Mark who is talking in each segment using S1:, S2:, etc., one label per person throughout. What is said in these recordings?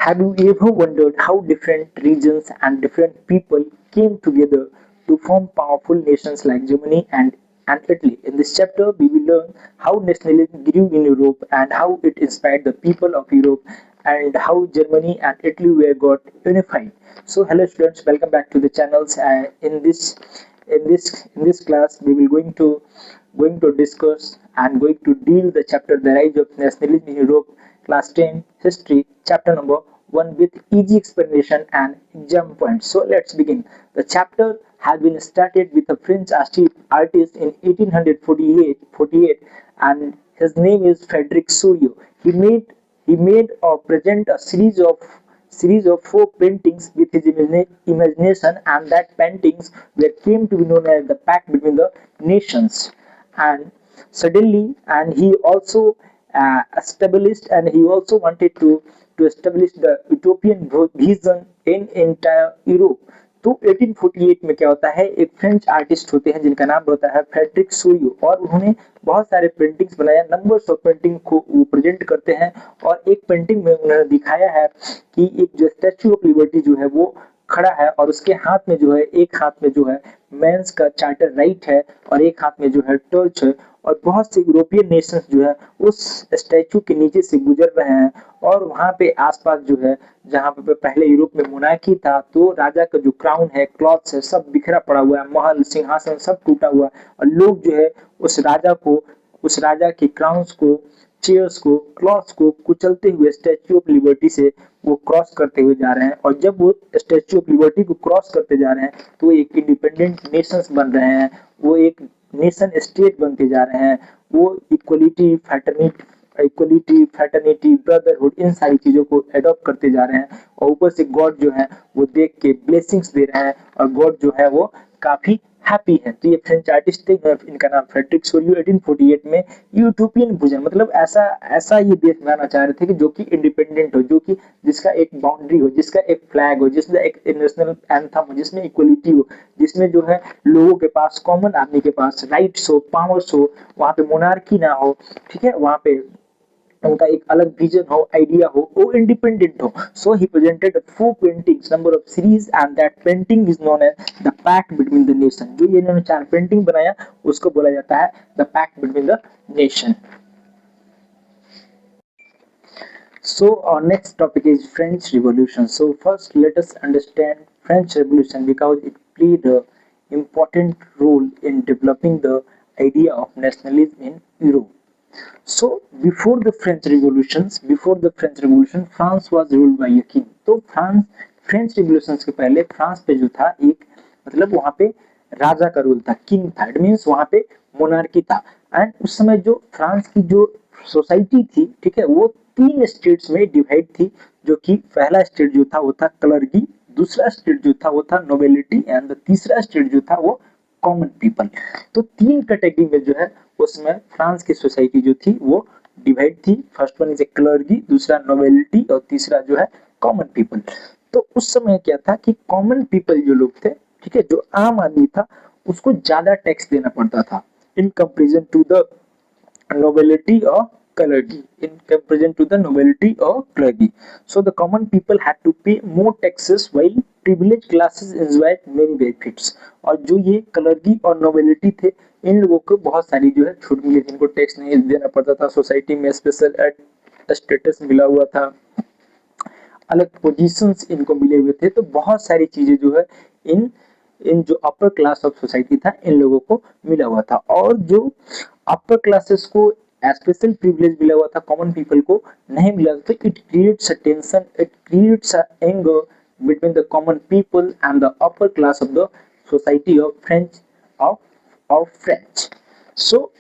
S1: Have you ever wondered how different regions and different people came together to form powerful nations like Germany and Italy? In this chapter, we will learn how nationalism grew in Europe and how it inspired the people of Europe and how Germany and Italy were got unified. So, hello students, welcome back to the channels. In this class, we will going to discuss and going to deal the chapter the rise of nationalism in Europe, class 10 history, chapter number 1 with easy explanation and exam points. So let's begin. The chapter has been started with a French artist in 1848 and his name is Frederic Souriau. He made or present a series of four paintings with his imagination, and that paintings were came to be known as the pact between the nations. And suddenly, and he also established, and he also wanted to establish the utopian vision in entire Europe. तो 1848 में क्या होता है, एक French artist होते हैं जिनका नाम होता है फ्रेडरिक सोरियो, और उन्होंने बहुत सारे पेंटिंग्स बनाया, नंबर्स ऑफ पेंटिंग को वो प्रेजेंट करते हैं। और एक पेंटिंग में उन्होंने दिखाया है कि एक जो स्टैच्यू ऑफ लिबर्टी जो है वो खड़ा है, और उसके हाथ में जो है, एक हाथ में जो है मेंस का चार्टर राइट है और एक हाथ में जो है टॉर्च है, और बहुत से यूरोपियन नेशंस जो है उस स्टैचू के नीचे से गुजर रहे हैं। और वहां पे आसपास जो है, जहां पे पहले यूरोप में मोनार्की था, तो राजा का जो क्राउन है, क्लॉथ्स है, सब बिखरा पड़ा हुआ है, महल सिंहासन सब टूटा हुआ है, और लोग जो है उस राजा के क्राउन्स को, चेयर्स को, क्लॉथ्स को कुचलते हुए स्टैच्यू ऑफ लिबर्टी से वो क्रॉस करते हुए जा रहे हैं। और जब वो स्टैच्यू ऑफ लिबर्टी को क्रॉस करते जा रहे हैं तो वो एक इंडिपेंडेंट नेशंस बन रहे हैं, वो एक नेशन स्टेट बनते जा रहे हैं, वो इक्वलिटी, ब्रदरहुड, इन सारी चीजों को एडॉप्ट करते जा रहे हैं। और ऊपर से गॉड जो है वो देख के ब्लेसिंग्स दे रहे हैं, और गॉड जो है वो काफी हैप्पी है। तो ये फ्रेंच आर्टिस्ट थे, इनका नाम फ्रेडरिक सोरियो। 1848 में यूटोपियन विजन, मतलब ऐसा ऐसा ये देश बनाना चाह रहे थे कि जो कि इंडिपेंडेंट हो, जो कि जिसका एक बाउंड्री हो, जिसका एक फ्लैग हो, जिसका एक नेशनल एंथम हो, जिसमें इक्वलिटी हो, जिसमें जो है लोगों के पास, कॉमन आदमी के पास राइट्स हो, पावर्स हो, वहां पे मोनार्की ना हो, ठीक है, वहां पे उनका एक अलग विजन हो, आइडिया हो, वो इंडिपेंडेंट हो। So he presented four paintings, number of series, and that painting is known as the pact between the nation. जो ये इन्होंने चार पेंटिंग बनाया उसको बोला जाता है the pact between the nation. So our next topic is French Revolution. So first let us understand French Revolution because it played a important role in developing the idea of nationalism in Europe. So before the French Revolution, France was ruled by a king. तो French revolution के पहले France पे जो था एक, मतलब वहां पे राजा का रूल था, किंग था, इट मींस वहां पे मोनार्की था। एंड उस समय जो फ्रांस की जो सोसाइटी थी, ठीक है, वो तीन स्टेट्स में डिवाइड थी। जो कि पहला स्टेट जो था वो था क्लर्की, दूसरा स्टेट जो था वो था नोबिलिटी, एंड तीसरा स्टेट जो था वो कॉमन पीपल। तो तीन कैटेगरी में जो है उसमें फ्रांस की सोसाइटी जो थी वो डिवाइड थी। फर्स्ट वन इज ए क्लर्की, दूसरा नोबिलिटी, और तीसरा जो है कॉमन पीपल। तो उस समय क्या था कि कॉमन पीपल जो लोग थे, ठीक है, जो आम आदमी था, उसको ज्यादा टैक्स देना पड़ता था in comparison to the nobility or clergy, in comparison to the nobility or clergy. So the common people had to pay more taxes while privileged classes enjoyed many benefits. और जो ये क्लर्गी और nobility थे, इन लोगों को बहुत सारी जो है छूट मिली, जिनको टैक्स नहीं देना पड़ता था, सोसाइटी में स्पेशल स्टेटस मिला हुआ था, अलग पोजीशंस इनको मिले हुए थे। तो बहुत सारी चीजें जो है इन इन जो अपर क्लास ऑफ सोसाइटी था इन लोगों को मिला हुआ था। और जो अपर क्लासेस को स्पेशल प्रिविलेज मिला हुआ था, कॉमन पीपल को नहीं मिला था। It creates a tension, it creates a anger between the common people and the upper class of the society of French. So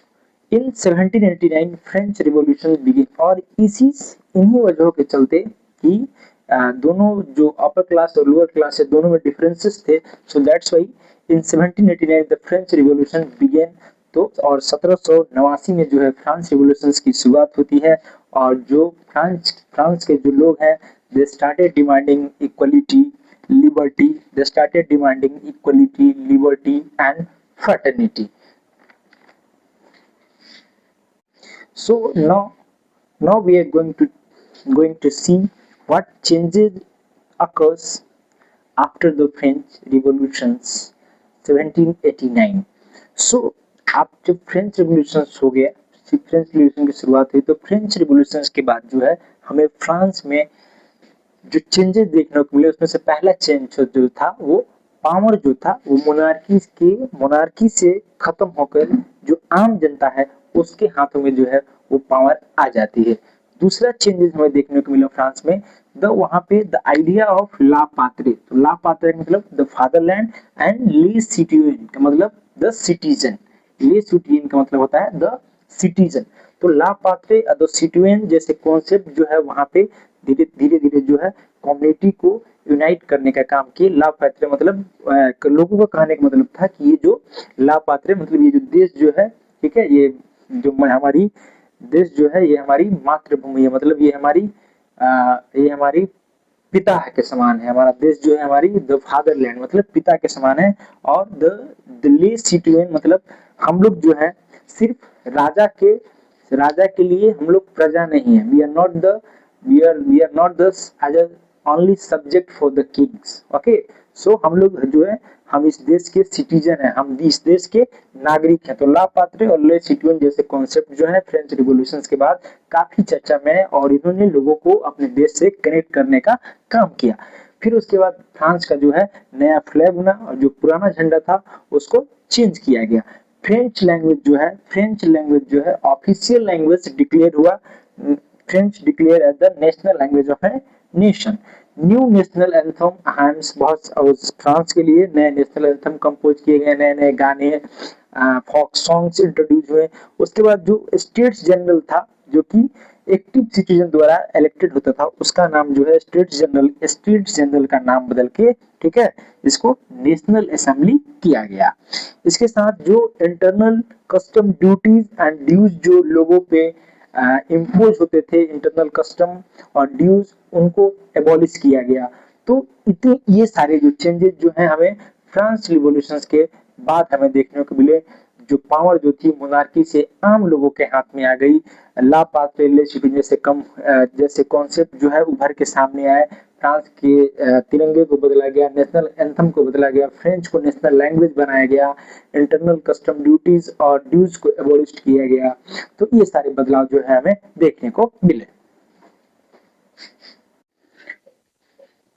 S1: in 1789 French revolution begin. और इन्हीं वजहों के चलते कि दोनों जो अपर क्लास और लोअर क्लास है दोनों में डिफरेंसेस थे। सो that's why in 1789 the French revolution begin. तो और 1789 में जो है फ्रांस रिवॉल्यूशन की शुरुआत होती है। और जो फ्रांस के जो लोग हैं, they started demanding equality, liberty, they started demanding equality, liberty and fraternity. So now we are going to see what changes occurs after the French Revolutions 1789। सो आप जब फ्रेंच रिवॉल्यूशन हो गया, फ्रेंच रिवॉल्यूशन की शुरुआत हुई, तो फ्रेंच रिवॉल्यूशन के बाद जो है हमें फ्रांस में जो चेंजेस देखने को मिले उसमें से पहला चेंज जो था वो पावर जो था वो मोनार्की से खत्म होकर जो आम जनता है उसके हाथों में जो है वो पावर आ जाती है। दूसरा चेंजेस हमें देखने को मिला फ्रांस में, वहां पे द आइडिया ऑफ ला पात्रे। तो ला पात्रे मतलब द फादरलैंड एंड ले सिटिजन का मतलब द सिटीजन। ले सिटिजन का मतलब होता है द सिटीजन। तो ला पात्रे द सिटीजन जैसे कॉन्सेप्ट जो है वहां पे धीरे धीरे जो है कम्युनिटी को यूनाइट करने का काम किए। ला पात्रे मतलब लोगों का कहने का मतलब था कि ये जो ला पात्रे मतलब ये जो देश जो है, ठीक है, ये जो हमारी देश जो है ये हमारी मातृभूमि है, मतलब ये हमारी पिता के समान है। हमारा देश जो है हमारी द फादरलैंड मतलब पिता के समान है। और द ले सिटीजन मतलब हम लोग जो है सिर्फ राजा के लिए हम लोग प्रजा नहीं है। We are not the age only subject for the kings. Okay, so हम लोग जो है हम इस देश के सिटीजन हैं, हम इस देश के नागरिक हैं। तो ला पात्रे और ले सिटीजन जैसे कॉन्सेप्ट जो है फ्रेंच रिवॉल्यूशन के बाद काफी चर्चा में है और इन्होंने लोगों को अपने देश से कनेक्ट करने का काम किया। फिर उसके बाद फ्रांस का जो है नया फ्लैग बना और जो पुराना झंडा था उसको चेंज किया गया। फ्रेंच लैंग्वेज जो है ऑफिशियल लैंग्वेज डिक्लेयर हुआ। French declare as the national language of a nation. New national anthem hymns बहुत फ्रांस के लिए नए नेशनल एंथम कंपोज किए गए, नए नए गाने फोक सॉन्ग्स इंट्रोड्यूस हुए। उसके बाद जो स्टेट्स जनरल था जो कि एक्टिव सिटीजन द्वारा इलेक्टेड होता था उसका नाम जो है स्टेट्स जनरल का नाम बदल के, ठीक है, इसको नेशनल असेंबली किया गया। इसके साथ जो internal custom duties and dues जो लोगों पे इम्पोज होते थे, इंटरनल कस्टम और ड्यूज, उनको एबॉलिश किया गया। तो इतने ये सारे जो चेंजेस जो हैं हमें फ्रांस रिवॉल्यूशन के बाद हमें देखने को मिले। जो पावर जो थी मोनार्की से आम लोगों के हाथ में आ गई। ला पात्रे ले सिटीजन जैसे कॉन्सेप्ट जो है उभर के सामने आए। फ्रांस के तिरंगे को बदला गया, नेशनल एंथम को बदला गया, फ्रेंच को नेशनल लैंग्वेज बनाया गया, इंटरनल कस्टम ड्यूटीज और ड्यूज को एबॉलिश किया गया। तो ये सारे बदलाव जो है हमें देखने को मिले।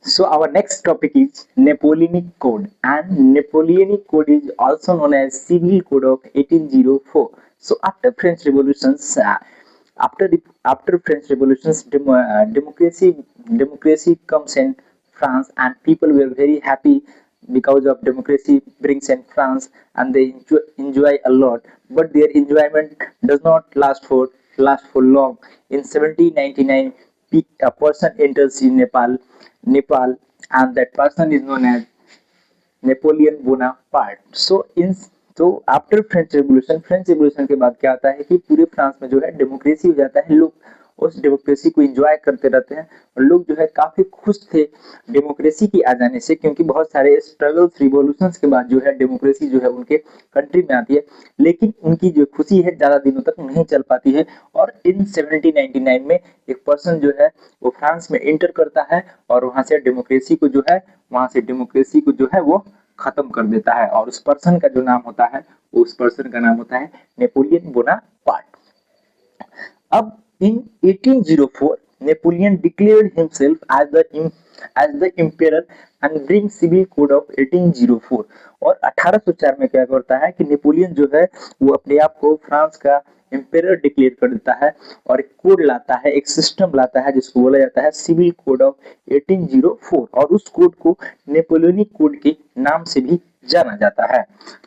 S1: So our next topic is Napoleonic Code, and Napoleonic Code is also known as Civil Code of 1804. So after French Revolutions, after French Revolutions, democracy comes in France, and people were very happy because of democracy brings in France, and they enjoy a lot. But their enjoyment does not last for long. In 1799, a person enters in Nepal, and that person is known as Napoleon Bonaparte. तो after French revolution के बाद क्या आता है कि पूरे France में जो है डेमोक्रेसी हो जाता है। लोग उस डेमोक्रेसी को एंजॉय करते रहते हैं और लोग जो है काफी खुश थे डेमोक्रेसी की आ जाने से, क्योंकि बहुत सारे स्ट्रगल्स रिवॉल्यूशंस के बाद जो है डेमोक्रेसी जो है उनके कंट्री में आती है, लेकिन उनकी जो खुशी है ज्यादा दिनों तक नहीं चल पाती है। और इन 1799 में एक पर्सन जो है वो फ्रांस में एंटर करता है और वहां से डेमोक्रेसी को जो है वो खत्म कर देता है। और उस पर्सन का जो नाम होता है नेपोलियन बोनापार्ट। अब in 1804 Napoleon declared himself as the emperor and bring civil code of 1804। और 1804 में क्या करता है कि नेपोलियन जो है वो अपने आप को फ्रांस का एम्पेयर डिक्लेयर कर देता है और एक कोड लाता है, एक सिस्टम लाता है जिसको बोला जाता है सिविल कोड ऑफ 1804। और उस कोड को नेपोलियनिक कोड के नाम से भी जाना जाता है।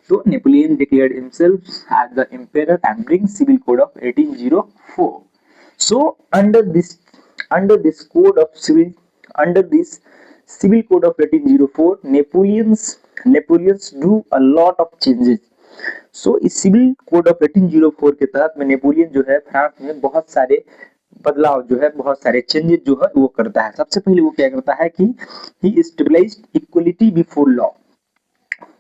S1: तो Napoleon declared himself as the emperor and bring civil code of 1804। So under this code of civil code of 1804, Napoleons do a lot of changes। So इस सिविल कोड ऑफ 1804 के तहत में नेपोलियन जो है फ्रांस में बहुत सारे बदलाव जो है, बहुत सारे चेंजेस जो है वो करता है। सबसे पहले वो क्या करता है कि ही स्टेबलाइज्ड इक्वलिटी बिफोर लॉ।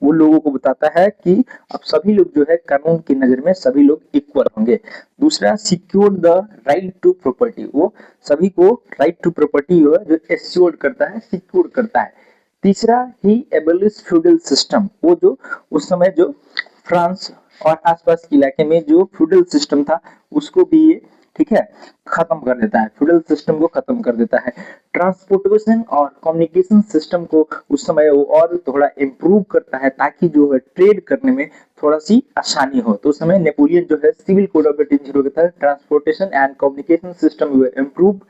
S1: वो लोगों को बताता है कि अब सभी लोग जो है कानून की नजर में सभी लोग इक्वल होंगे। दूसरा, secure the right to property, वो सभी को राइट टू प्रॉपर्टी जो एश्योर्ड करता है, सिक्योर करता है। तीसरा, ही एबलिश फ्यूडल सिस्टम, वो जो उस समय जो फ्रांस और आसपास के इलाके में जो फ्यूडल सिस्टम था उसको भी ये, ठीक है, खत्म कर देता है, फ्यूडल सिस्टम को खत्म कर देता है। ट्रांसपोर्टेशन और कम्युनिकेशन सिस्टम को उस समय वो और थोड़ा इम्प्रूव करता है ताकि जो है ट्रेड करने में थोड़ा सी आसानी हो। तो उस समय नेपोलियन जो है सिविल कोड ऑफ 1800 के तहत transportation and communication system improve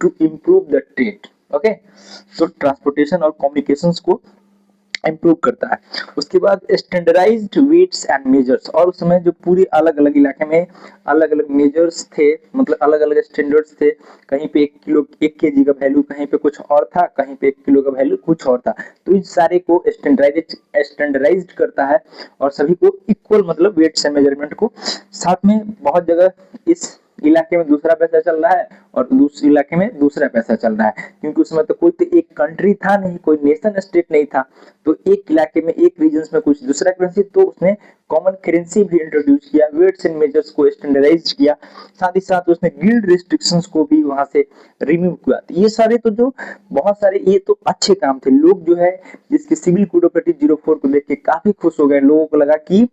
S1: to improve the trade. Okay, तो ट्रांसपोर्टेशन और कम्युनिकेशंस को इम्प्रूव करता है। उसके बाद स्टैंडर्डाइज्ड वेट्स एंड मेजर्स, और उस समय जो पूरे अलग अलग इलाके में अलग अलग मेजर्स थे, मतलब अलग अलग स्टैंडर्ड्स थे। कहीं पे 1 केजी का वैल्यू कहीं पे कुछ और था, कहीं पे 1 किलो का वैल्यू कुछ और था। तो इन सारे को स्टैंडर्डाइज्ड करता है और सभी को इक्वल मतलब वेट से मेजरमेंट को। साथ में बहुत जगह इस इलाके में दूसरा पैसा चल रहा है और दूसरे इलाके में दूसरा पैसा चल रहा है, क्योंकि उसमें तो कोई तो एक कंट्री था नहीं, कोई नेशन स्टेट नहीं था। तो एक इलाके में एक रीजन में कुछ दूसरा करेंसी, तो उसने कॉमन करेंसी भी इंट्रोड्यूस किया, वेट्स एंड मेजर्स को स्टैंडर्डाइज किया। साथ ही साथ उसने गिल्ड रिस्ट्रिक्शंस को भी वहां से रिमूव किया। तो ये सारे तो जो बहुत सारे ये तो अच्छे काम थे। लोग जो है जिसके सिविल कोड ऑफ 1804 को देख के काफी खुश हो गए। लोगों को लगा कि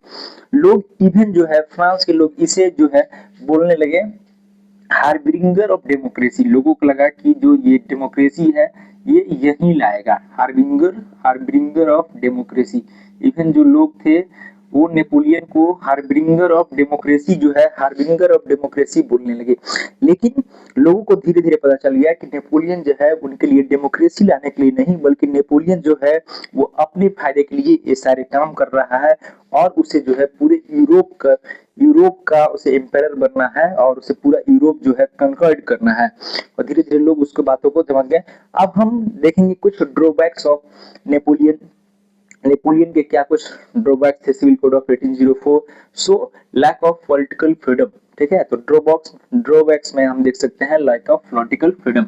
S1: लोग इवन जो है फ्रांस के लोग इसे जो है बोलने लगे हार्बिंगर ऑफ डेमोक्रेसी। लोगों को लगा कि जो ये डेमोक्रेसी है ये यही लाएगा, हार्बिंगर ऑफ डेमोक्रेसी। इवन जो लोग थे वो नेपोलियन को हार्बिंगर ऑफ डेमोक्रेसी जो है हार्बिंगर ऑफ डेमोक्रेसी बोलने लगे। लेकिन लोगों को धीरे धीरे पता चल गया कि नेपोलियन जो है उनके लिए डेमोक्रेसी लाने के लिए नहीं, बल्कि नेपोलियन जो है वो अपने फायदे के लिए ये सारे काम कर रहा है और उसे जो है पूरे यूरोप का उसे एम्पायर बनना है और उसे पूरा यूरोप जो है कंकर्ड करना है। और धीरे धीरे लोग उसको बातों को समझ गए। अब हम देखेंगे कुछ ड्रॉबैक्स ऑफ नेपोलियन के क्या कुछ ड्रॉबैक्स थे civil code of 1804। So lack of political freedom, ठीक है। तो ड्रॉबैक्स में हम देख सकते हैं लैक ऑफ पॉलिटिकल फ्रीडम।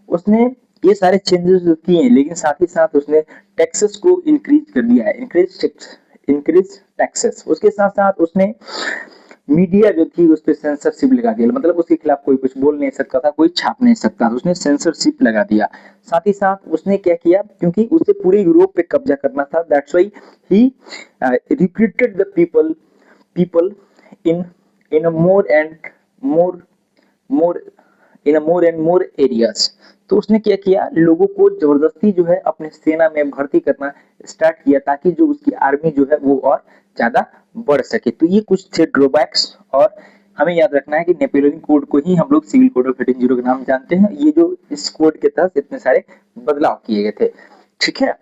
S1: उसने ये सारे चेंजेस किए, लेकिन साथ ही साथ उसने टैक्सेस को इंक्रीज कर दिया है, इंक्रीज टैक्सेस। उसके साथ साथ उसने मीडिया जो थी उस पर सेंसरशिप लगा दिया, मतलब उसके खिलाफ कोई कुछ बोल नहीं सकता था, कोई छाप नहीं सकता था, उसने सेंसरशिप लगा दिया। साथ ही साथ उसने क्या किया, क्योंकि उसे पूरे यूरोप पे कब्जा करना था, that's why he recruited the people in a more and more areas. तो उसने क्या किया, लोगों को जबरदस्ती जो है अपने सेना में भर्ती करना स्टार्ट किया ताकि जो उसकी आर्मी जो है वो और ज्यादा बढ़ सके। तो ये कुछ थे ड्रॉबैक्स, और हमें याद रखना है कि नेपोलियन कोड को ही हम लोग सिविल कोड ऑफ 1804 के नाम जानते हैं। ये जो इस कोड के तहत इतने सारे बदलाव किए गए थे, ठीक है।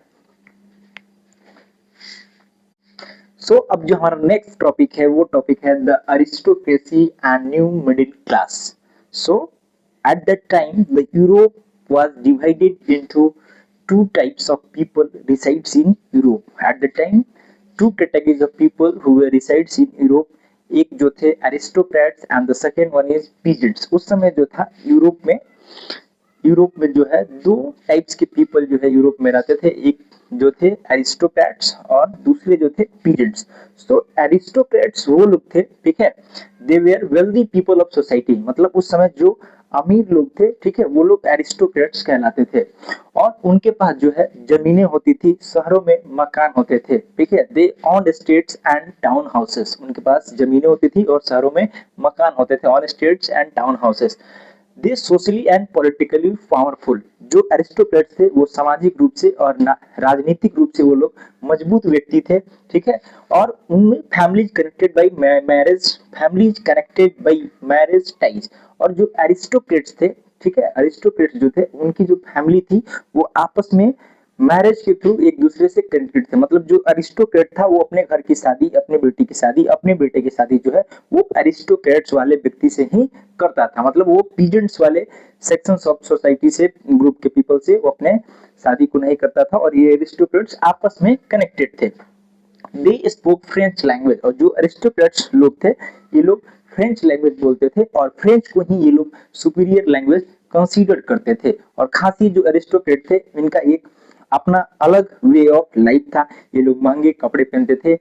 S1: सो अब जो हमारा नेक्स्ट टॉपिक है वो टॉपिक है the aristocracy and new middle class. So at that time the Europe was divided into two types of people resides in Europe. At the time two categories of people who were resides in Europe, एक जो थे aristocrats and the second one is peasants। उस समय जो था Europe में जो है दो टाइप्स के पीपल जो है यूरोप में रहते थे, एक जो थे एरिस्टोक्रेट्स और दूसरे जो थे पीजेंट्स। सो एरिस्टोक्रेट्स वो लोग थे, ठीक है, they were wealthy people of society, मतलब उस समय जो अमीर लोग थे, ठीक है, वो लोग एरिस्टोक्रेट्स कहलाते थे। और उनके पास जो है जमीनें होती थी, शहरों में मकान होते थे, ठीक है, they own estates and town houses. उनके पास जमीनें होती थी और शहरों में मकान होते थे, on estates and town houses. They socially and politically powerful. जो एरिस्टोक्रेट्स थे वो सामाजिक रूप से और राजनीतिक रूप से वो लोग मजबूत व्यक्ति थे, ठीक है। और उनमें families connected by marriage ties. और जो एरिस्टोक्रेट्स थे, ठीक है, एरिस्टोक्रेट्स जो थे उनकी जो फैमिली थी वो आपस में मैरिज के थ्रू एक दूसरे से कनेक्टेड थे। मतलब जो अरिस्टोक्रेट था वो अपने घर की शादी, अपने बेटी की शादी, अपने बेटे की शादी जो है वो अरिस्टोक्रेट्स वाले व्यक्ति से ही करता था। मतलब वो पीजेंट्स वाले सेक्शंस ऑफ सोसाइटी से, ग्रुप के पीपल से वो अपने शादी को नहीं करता था। और ये अरिस्टोक्रेट्स आपस में कनेक्टेड थे। They spoke French language. और जो अरिस्टोक्रेट्स लोग थे ये लोग फ्रेंच लैंग्वेज बोलते थे और फ्रेंच को ही ये लोग सुपीरियर लैंग्वेज कंसीडर करते थे। और खास ही जो अरिस्टोक्रेट थे इनका एक अपना अलग वे ऑफ लाइफ था। ये लोग महंगे कपड़े पहनते थे,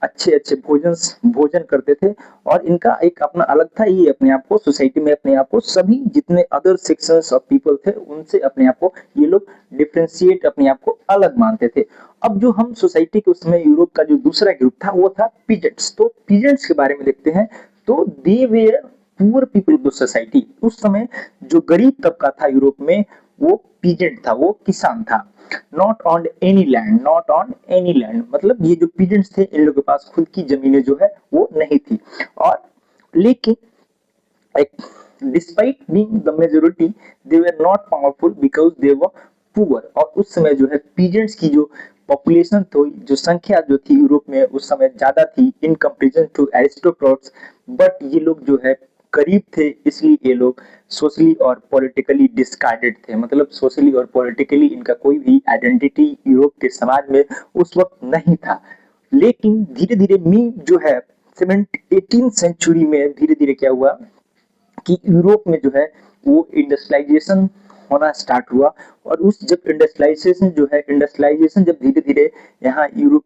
S1: अच्छे अच्छे भोजन करते थे, और इनका एक अपना अलग था। ये अपने आप को सोसाइटी में अपने आप को सभी जितने अदर सेक्शंस ऑफ पीपल थे उनसे अपने आप को ये लोग डिफरेंशिएट अपने आप को अलग मानते थे। अब जो हम सोसाइटी के उसमें यूरोप का जो दूसरा ग्रुप था वो था पीजेंट्स। तो पीजेंट्स के बारे में देखते हैं। तो they were poor people of the society. उस समय जो गरीब तबका था यूरोप में वो पीजेंट था, वो किसान था। Not on any land, not on any land, मतलब ये जो पीजेंट्स थे इन लोगों के पास खुद की जमीनें जो है वो नहीं थी। और लेकिन despite being the majority they were not powerful because they were poor. और उस समय जो है पीजेंट्स की जो पॉपुलेशन तो जो संख्या जो थी यूरोप में उस समय ज्यादा थी in comparison to aristocrats, but ये लोग जो है गरीब थे, इसलिए ये लोग सोशली और पॉलिटिकली डिस्कार्डेड थे। मतलब सोशली और पॉलिटिकली इनका कोई भी आइडेंटिटी यूरोप के समाज में उस वक्त नहीं था। लेकिन धीरे धीरे मिड जो है 18th सेंचुरी में धीरे धीरे क्या हुआ कि यूरोप में जो है वो इंडस्ट्रियलाइजेशन होना स्टार्ट हुआ। और उस जब इंडस्ट्रियलाइजेशन जब धीरे धीरे यहाँ यूरोप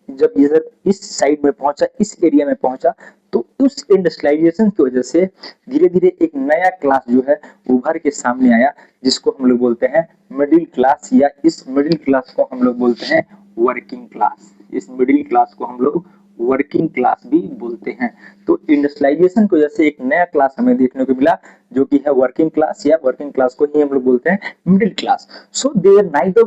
S1: जब इधर इस साइड में पहुंचा, इस एरिया में पहुंचा, तो उस इंडस्ट्रियलाइजेशन की वजह से धीरे धीरे एक नया क्लास जो है उभर के सामने आया, जिसको हम लोग बोलते हैं मिडिल क्लास, या इस मिडिल क्लास को हम लोग बोलते हैं वर्किंग क्लास। इस मिडिल क्लास को हम लोग वर्किंग क्लास भी बोलते हैं। तो इंडस्ट्रियलाइजेशन की वजह से एक नया क्लास हमें देखने को मिला जो कि है वर्किंग क्लास, या वर्किंग क्लास को ही हम लोग बोलते हैं मिडिल क्लास। सो दे वर neither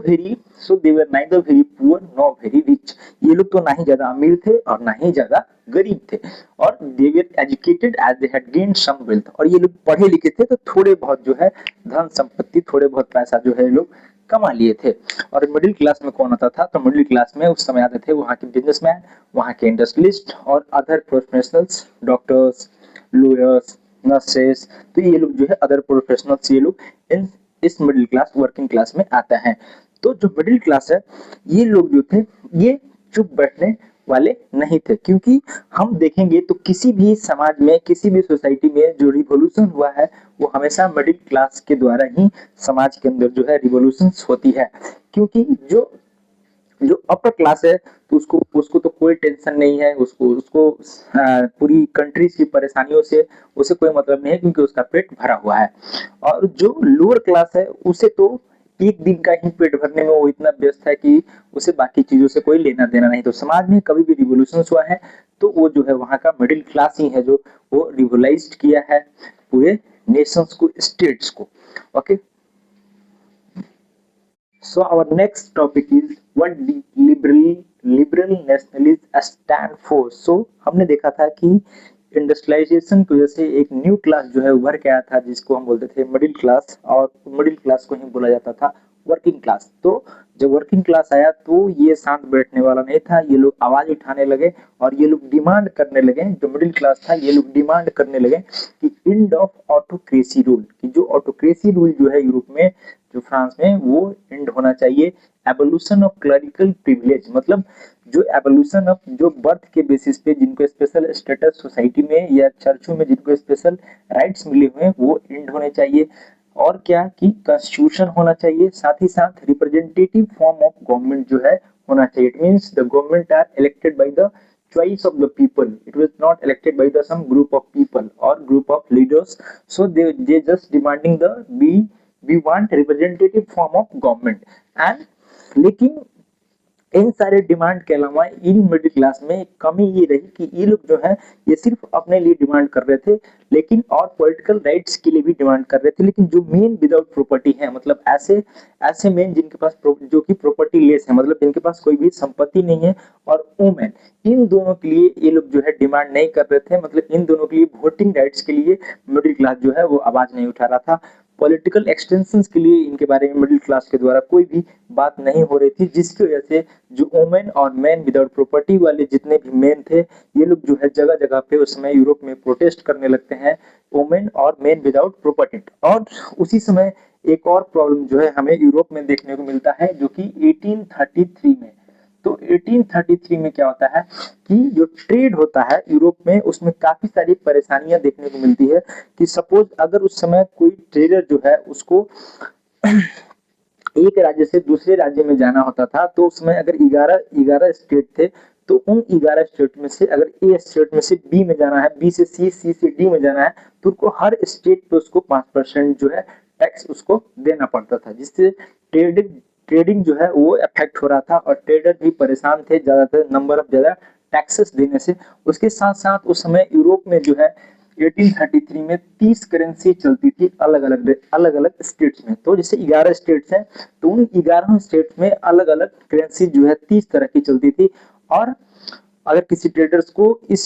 S1: very poor nor very rich. ये लोग तो ना ही ज्यादा अमीर थे और ना ही ज्यादा गरीब थे। और they were educated as they had gained some wealth. और ये लोग पढ़े लिखे थे तो थोड़े बहुत जो है धन संपत्ति, थोड़े बहुत पैसा जो है लोग कमा लिए थे। और मिडिल क्लास में कौन आता था? तो मिडिल क्लास में उस समय आते थे वहाँ के बिजनेसमैन, वहाँ के इंडस्ट्रियलिस्ट और other professionals, doctors, lawyers, nurses. तो ये लोग जो है अदर प्रोफेशनल्स, ये लोग इस मिडिल क्लास वर्किंग क्लास में आता है। तो जो मिडिल क्लास है ये लोग जो थे ये चुप बैठने वाले नहीं थे, क्योंकि हम देखेंगे तो किसी भी समाज में, किसी भी सोसाइटी में जो रिवॉल्यूशन हुआ है वो हमेशा मिडिल क्लास के द्वारा ही समाज के अंदर जो है रिवॉल्यूशंस होती है। क्योंकि जो जो अपर क्लास है तो उसको तो कोई टेंशन नहीं है, उसको पूरी कंट्रीज की परेशानियों से उसे कोई मतलब नहीं है, क्योंकि उसका पेट भरा हुआ है। और जो लोअर क्लास है उसे तो एक दिन का ही पेट भरने में वो इतना व्यस्त है कि उसे बाकी चीजों से कोई लेना देना नहीं। तो समाज में कभी भी रिवॉल्यूशन हुआ है तो वो जो है वहां का मिडिल क्लास ही है जो वो रिवोलाइज्ड किया है पूरे नेशंस को, स्टेट्स को। Okay, so our next topic is what the liberal nationalists stand for। so हमने देखा था कि इंडस्ट्रियलाइजेशन की वजह से एक न्यू क्लास जो है उभर के आया था जिसको हम बोलते थे मिडिल क्लास, और मिडिल क्लास को ही बोला जाता था वर्किंग क्लास। तो जब वर्किंग क्लास आया तो ये शांत बैठने वाला नहीं था, ये लोग आवाज उठाने लगे और ये लोग डिमांड करने लगे। जो मिडिल क्लास था ये लोग डिमांड करने लगे कि एंड ऑफ ऑटोक्रेसी रूल, कि जो ऑटोक्रेसी रूल जो है यूरोप में, जो फ्रांस में, वो एंड होना चाहिए। एवोल्यूशन ऑफ क्लरिकल प्रिविलेज, मतलब जो एवोल्यूशन ऑफ जो बर्थ के बेसिस पे जिनको स्पेशल स्टेटस सोसाइटी में या चर्चों में जिनको स्पेशल राइट्स मिले हुए हैं वो एंड होने चाहिए। और क्या कि कॉन्स्टिट्यूशन होना चाहिए, साथ ही साथ रिप्रेजेंटेटिव फॉर्म ऑफ गवर्नमेंट जो है होना चाहिए। It means the government are elected by the choice of the people, it was not elected by the some group of people or group of leaders। so they just demanding the we want representative form of government। and लेकिन इन सारे demand के अलावा in middle class में कमी ये रही कि ये लोग जो है ये सिर्फ अपने लिए डिमांड कर रहे थे, लेकिन और पॉलिटिकल राइट्स के लिए भी डिमांड कर रहे थे। लेकिन जो मेन विदाउट प्रॉपर्टी है, मतलब ऐसे मेन जिनके पास जो कि प्रॉपर्टी लेस है, मतलब जिनके पास कोई भी संपत्ति नहीं है, और वुमेन, इन दोनों के लिए ये लोग जो है डिमांड नहीं कर रहे थे। मतलब इन दोनों के लिए वोटिंग राइट्स के लिए मिडिल क्लास जो है वो आवाज नहीं उठा रहा था। पॉलिटिकल एक्सटेंशंस के लिए इनके बारे में मिडिल क्लास के द्वारा कोई भी बात नहीं हो रही थी, जिसकी वजह से जो वुमेन और मैन विदाउट प्रॉपर्टी वाले जितने भी मैन थे ये लोग जो है जगह जगह पे उस समय यूरोप में प्रोटेस्ट करने लगते हैं, वुमेन और मैन विदाउट प्रॉपर्टी। और उसी समय एक और प्रॉब्लम जो है हमें यूरोप में देखने को मिलता है जो कि 1833 में। तो 1833 में क्या होता है कि जो ट्रेड होता है यूरोप में उसमें काफी सारी परेशानियां देखने को मिलती है। कि सपोज अगर उस समय कोई ट्रेडर जो है उसको एक राज्य से दूसरे राज्य में जाना होता था तो उसमें अगर 11 स्टेट थे तो उन 11 स्टेट में से अगर ए स्टेट में से बी में जाना है, बी से सी, सी से डी में जाना है तो उनको हर स्टेट पे उसको 5% जो है टैक्स उसको देना पड़ता था, जिससे ट्रेडिंग जो है वो अफेक्ट हो रहा था और ट्रेडर भी परेशान थे ज्यादातर नंबर ऑफ ज्यादा टैक्सेस देने से। उसके साथ साथ उस समय यूरोप में जो है 1833 में 30 करेंसी चलती थी अलग अलग स्टेट्स में। तो जैसे 11 स्टेट्स हैं तो उन 11 स्टेट्स में अलग अलग करेंसी जो है 30 तरह की चलती थी। और अगर किसी ट्रेडर्स को इस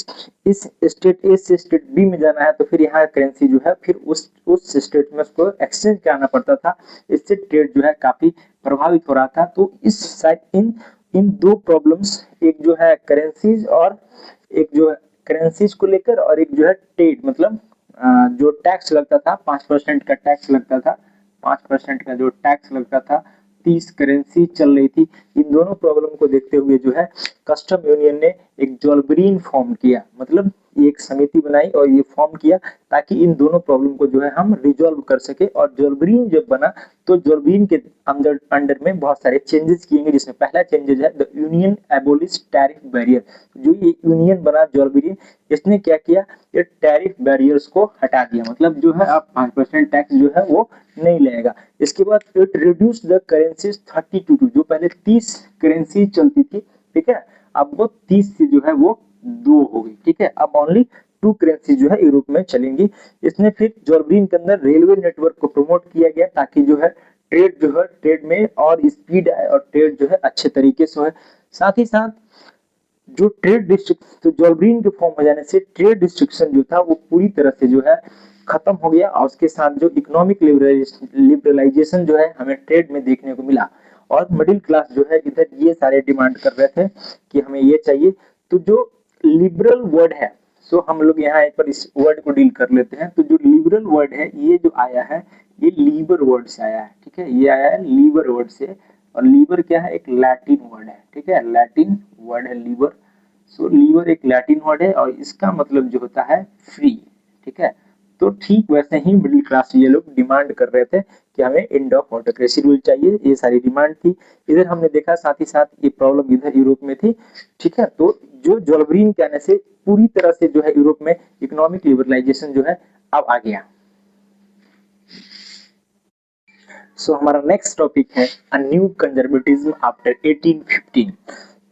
S1: स्टेट ए से स्टेट बी में जाना है तो फिर यहाँ करेंसी जो है फिर उस स्टेट में उसको एक्सचेंज कराना पड़ता था। इससे ट्रेड जो है काफी प्रभावित हो रहा था। तो इस साइड इन दो प्रॉब्लम्स, एक जो है करेंसीज और एक जो है करेंसीज को लेकर और एक जो है ट्रेड मतलब जो टैक्स लगता था 5% का टैक्स लगता था, 5% का जो टैक्स लगता था, 30 करेंसी चल रही थी। इन दोनों प्रॉब्लम को देखते हुए जो है कस्टम यूनियन ने एक जोल्बरीन फॉर्म किया, मतलब एक समिति बनाई और ये फॉर्म किया ताकि इन दोनों प्रॉब्लम को जो है हम रिजॉल्व कर सके। और जोल्बरीन जब बना तो जोल्बरीन के अंडर में बहुत सारे चेंजेस किए, जिसमें पहला चेंजेस है the union abolish tariff barrier. जो ये यूनियन बना जोल्बरीन, इसने क्या किया, ये टैरिफ बैरियर्स को हटा दिया, मतलब जो है अब 5% टैक्स जो है वो नहीं लगेगा। इसके बाद इट रिड्यूस द करेंसीज 32 जो पहले 30 करेंसी चलती थी, ठीक है, अब वो 30 से जो है वो 2 हो गई, ठीक है, अब ओनली 2 करेंसी जो है यूरोप में चलेंगी। इसने फिर जोल्बरीन के अंदर रेलवे नेटवर्क को प्रमोट किया गया ताकि जो है ट्रेड में और स्पीड आए और ट्रेड जो है अच्छे तरीके से हो। साथ ही साथ जो ट्रेड रिस्ट्रिक्शन, तो जोल्बरीन के फॉर्म हो जाने से ट्रेड रिस्ट्रिक्शन जो था वो पूरी तरह से जो है खत्म हो गया और उसके साथ जो इकोनॉमिक लिबरलाइजेशन जो है हमें ट्रेड में देखने को मिला। और मिडिल क्लास जो है इधर ये सारे डिमांड कर रहे थे कि हमें ये चाहिए। तो जो लिबरल वर्ड है, सो हम लोग यहाँ एक बार इस वर्ड को डील कर लेते हैं। तो जो लिबरल वर्ड है ये जो आया है ये लीबर वर्ड से आया है, ठीक है, ये आया है लीबर वर्ड से। और लीबर क्या है, एक लैटिन वर्ड है, ठीक है, लैटिन वर्ड है लीबर। सो लीबर एक लैटिन वर्ड है और इसका मतलब जो होता है फ्री, ठीक है। तो ठीक वैसे ही मिडिल क्लास ये लोग डिमांड कर रहे थे कि हमें एंड ऑफ ऑटोक्रेसी रूल चाहिए, ये सारी डिमांड थी। इधर हमने देखा साथ ही साथ ये प्रॉब्लम इधर यूरोप में थी, ठीक है। तो जो जोल्बरीन के आने से पूरी तरह से जो है यूरोप में इकोनॉमिक लिबरलाइजेशन जो है अब आ गया। सो हमारा नेक्स्ट टॉपिक है अ न्यू कंजर्वेटिज्म आफ्टर 1815।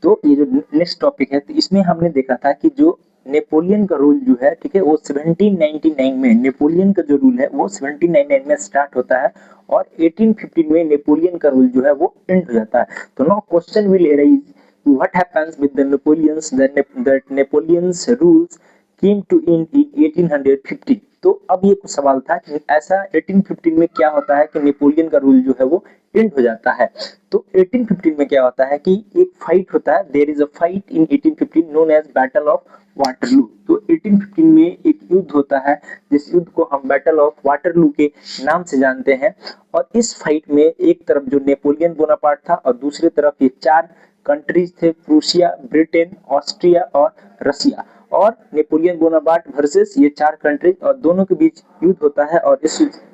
S1: तो ये जो नेक्स्ट टॉपिक है तो इसमें हमने देखा था कि जो नेपोलियन का रूल जो है, ठीक है, वो 1799 में नेपोलियन का जो रूल है वो 1799 में स्टार्ट होता है और 1815 में नेपोलियन का रूल जो है वो एंड हो जाता है। तो no question will arise what happens with the Napoleon's that Napoleon's rules came to end in 1815। तो अब ये कुछ सवाल था कि ऐसा 1815 में क्या होता है कि नेपोलियन का रूल जो है वो एंड हो जाता है। तो 1815 में क्या होता है कि एक फाइट होता है, there is a fight in 1815 known as battle of Waterloo. तो 1815 में एक युद्ध होता है जिस युद्ध को हम बैटल ऑफ वाटरलू के नाम से जानते हैं। और इस फाइट में एक तरफ जो नेपोलियन बोनापार्ट था और दूसरी तरफ ये 4 कंट्रीज थे, प्रूसिया, ब्रिटेन, ऑस्ट्रिया और रसिया। और नेपोलियन बोनापार्ट वर्सेस ये 4 कंट्रीज और दोनों के बीच युद्ध होता है और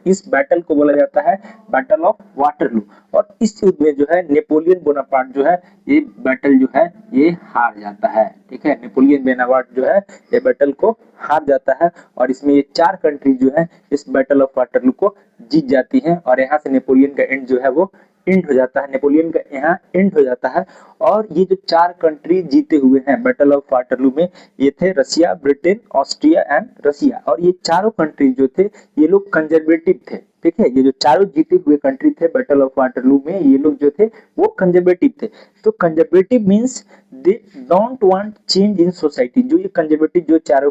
S1: इस बैटल को बोला जाता है बैटल ऑफ वाटरलू। और इस युद्ध में जो है नेपोलियन बोनापार्ट जो है ये बैटल जो है ये हार जाता है, ठीक है, नेपोलियन बोनापार्ट जो है ये बैटल को हार जाता है और इसमें ये 4 कंट्री जो है इस बैटल ऑफ वाटरलू को जीत जाती हैं और यहाँ से नेपोलियन का एंड जो है वो एंड हो जाता है, नेपोलियन का यहाँ एंड हो जाता है। और ये जो 4 कंट्री जीते हुए हैं बैटल ऑफ वाटरलू में ये थे रसिया, ब्रिटेन, ऑस्ट्रिया एंड रसिया। और ये चारों कंट्री जो थे ये लोग कंजर्वेटिव थे, ठीक है, ये जो चारों जीते हुए कंट्री थे बैटल ऑफ वाटरलू में ये लोग जो थे वो कंजर्वेटिव थे। तो conservative means they don't want change in society. जो ये कंजर्वेटिव जो चारों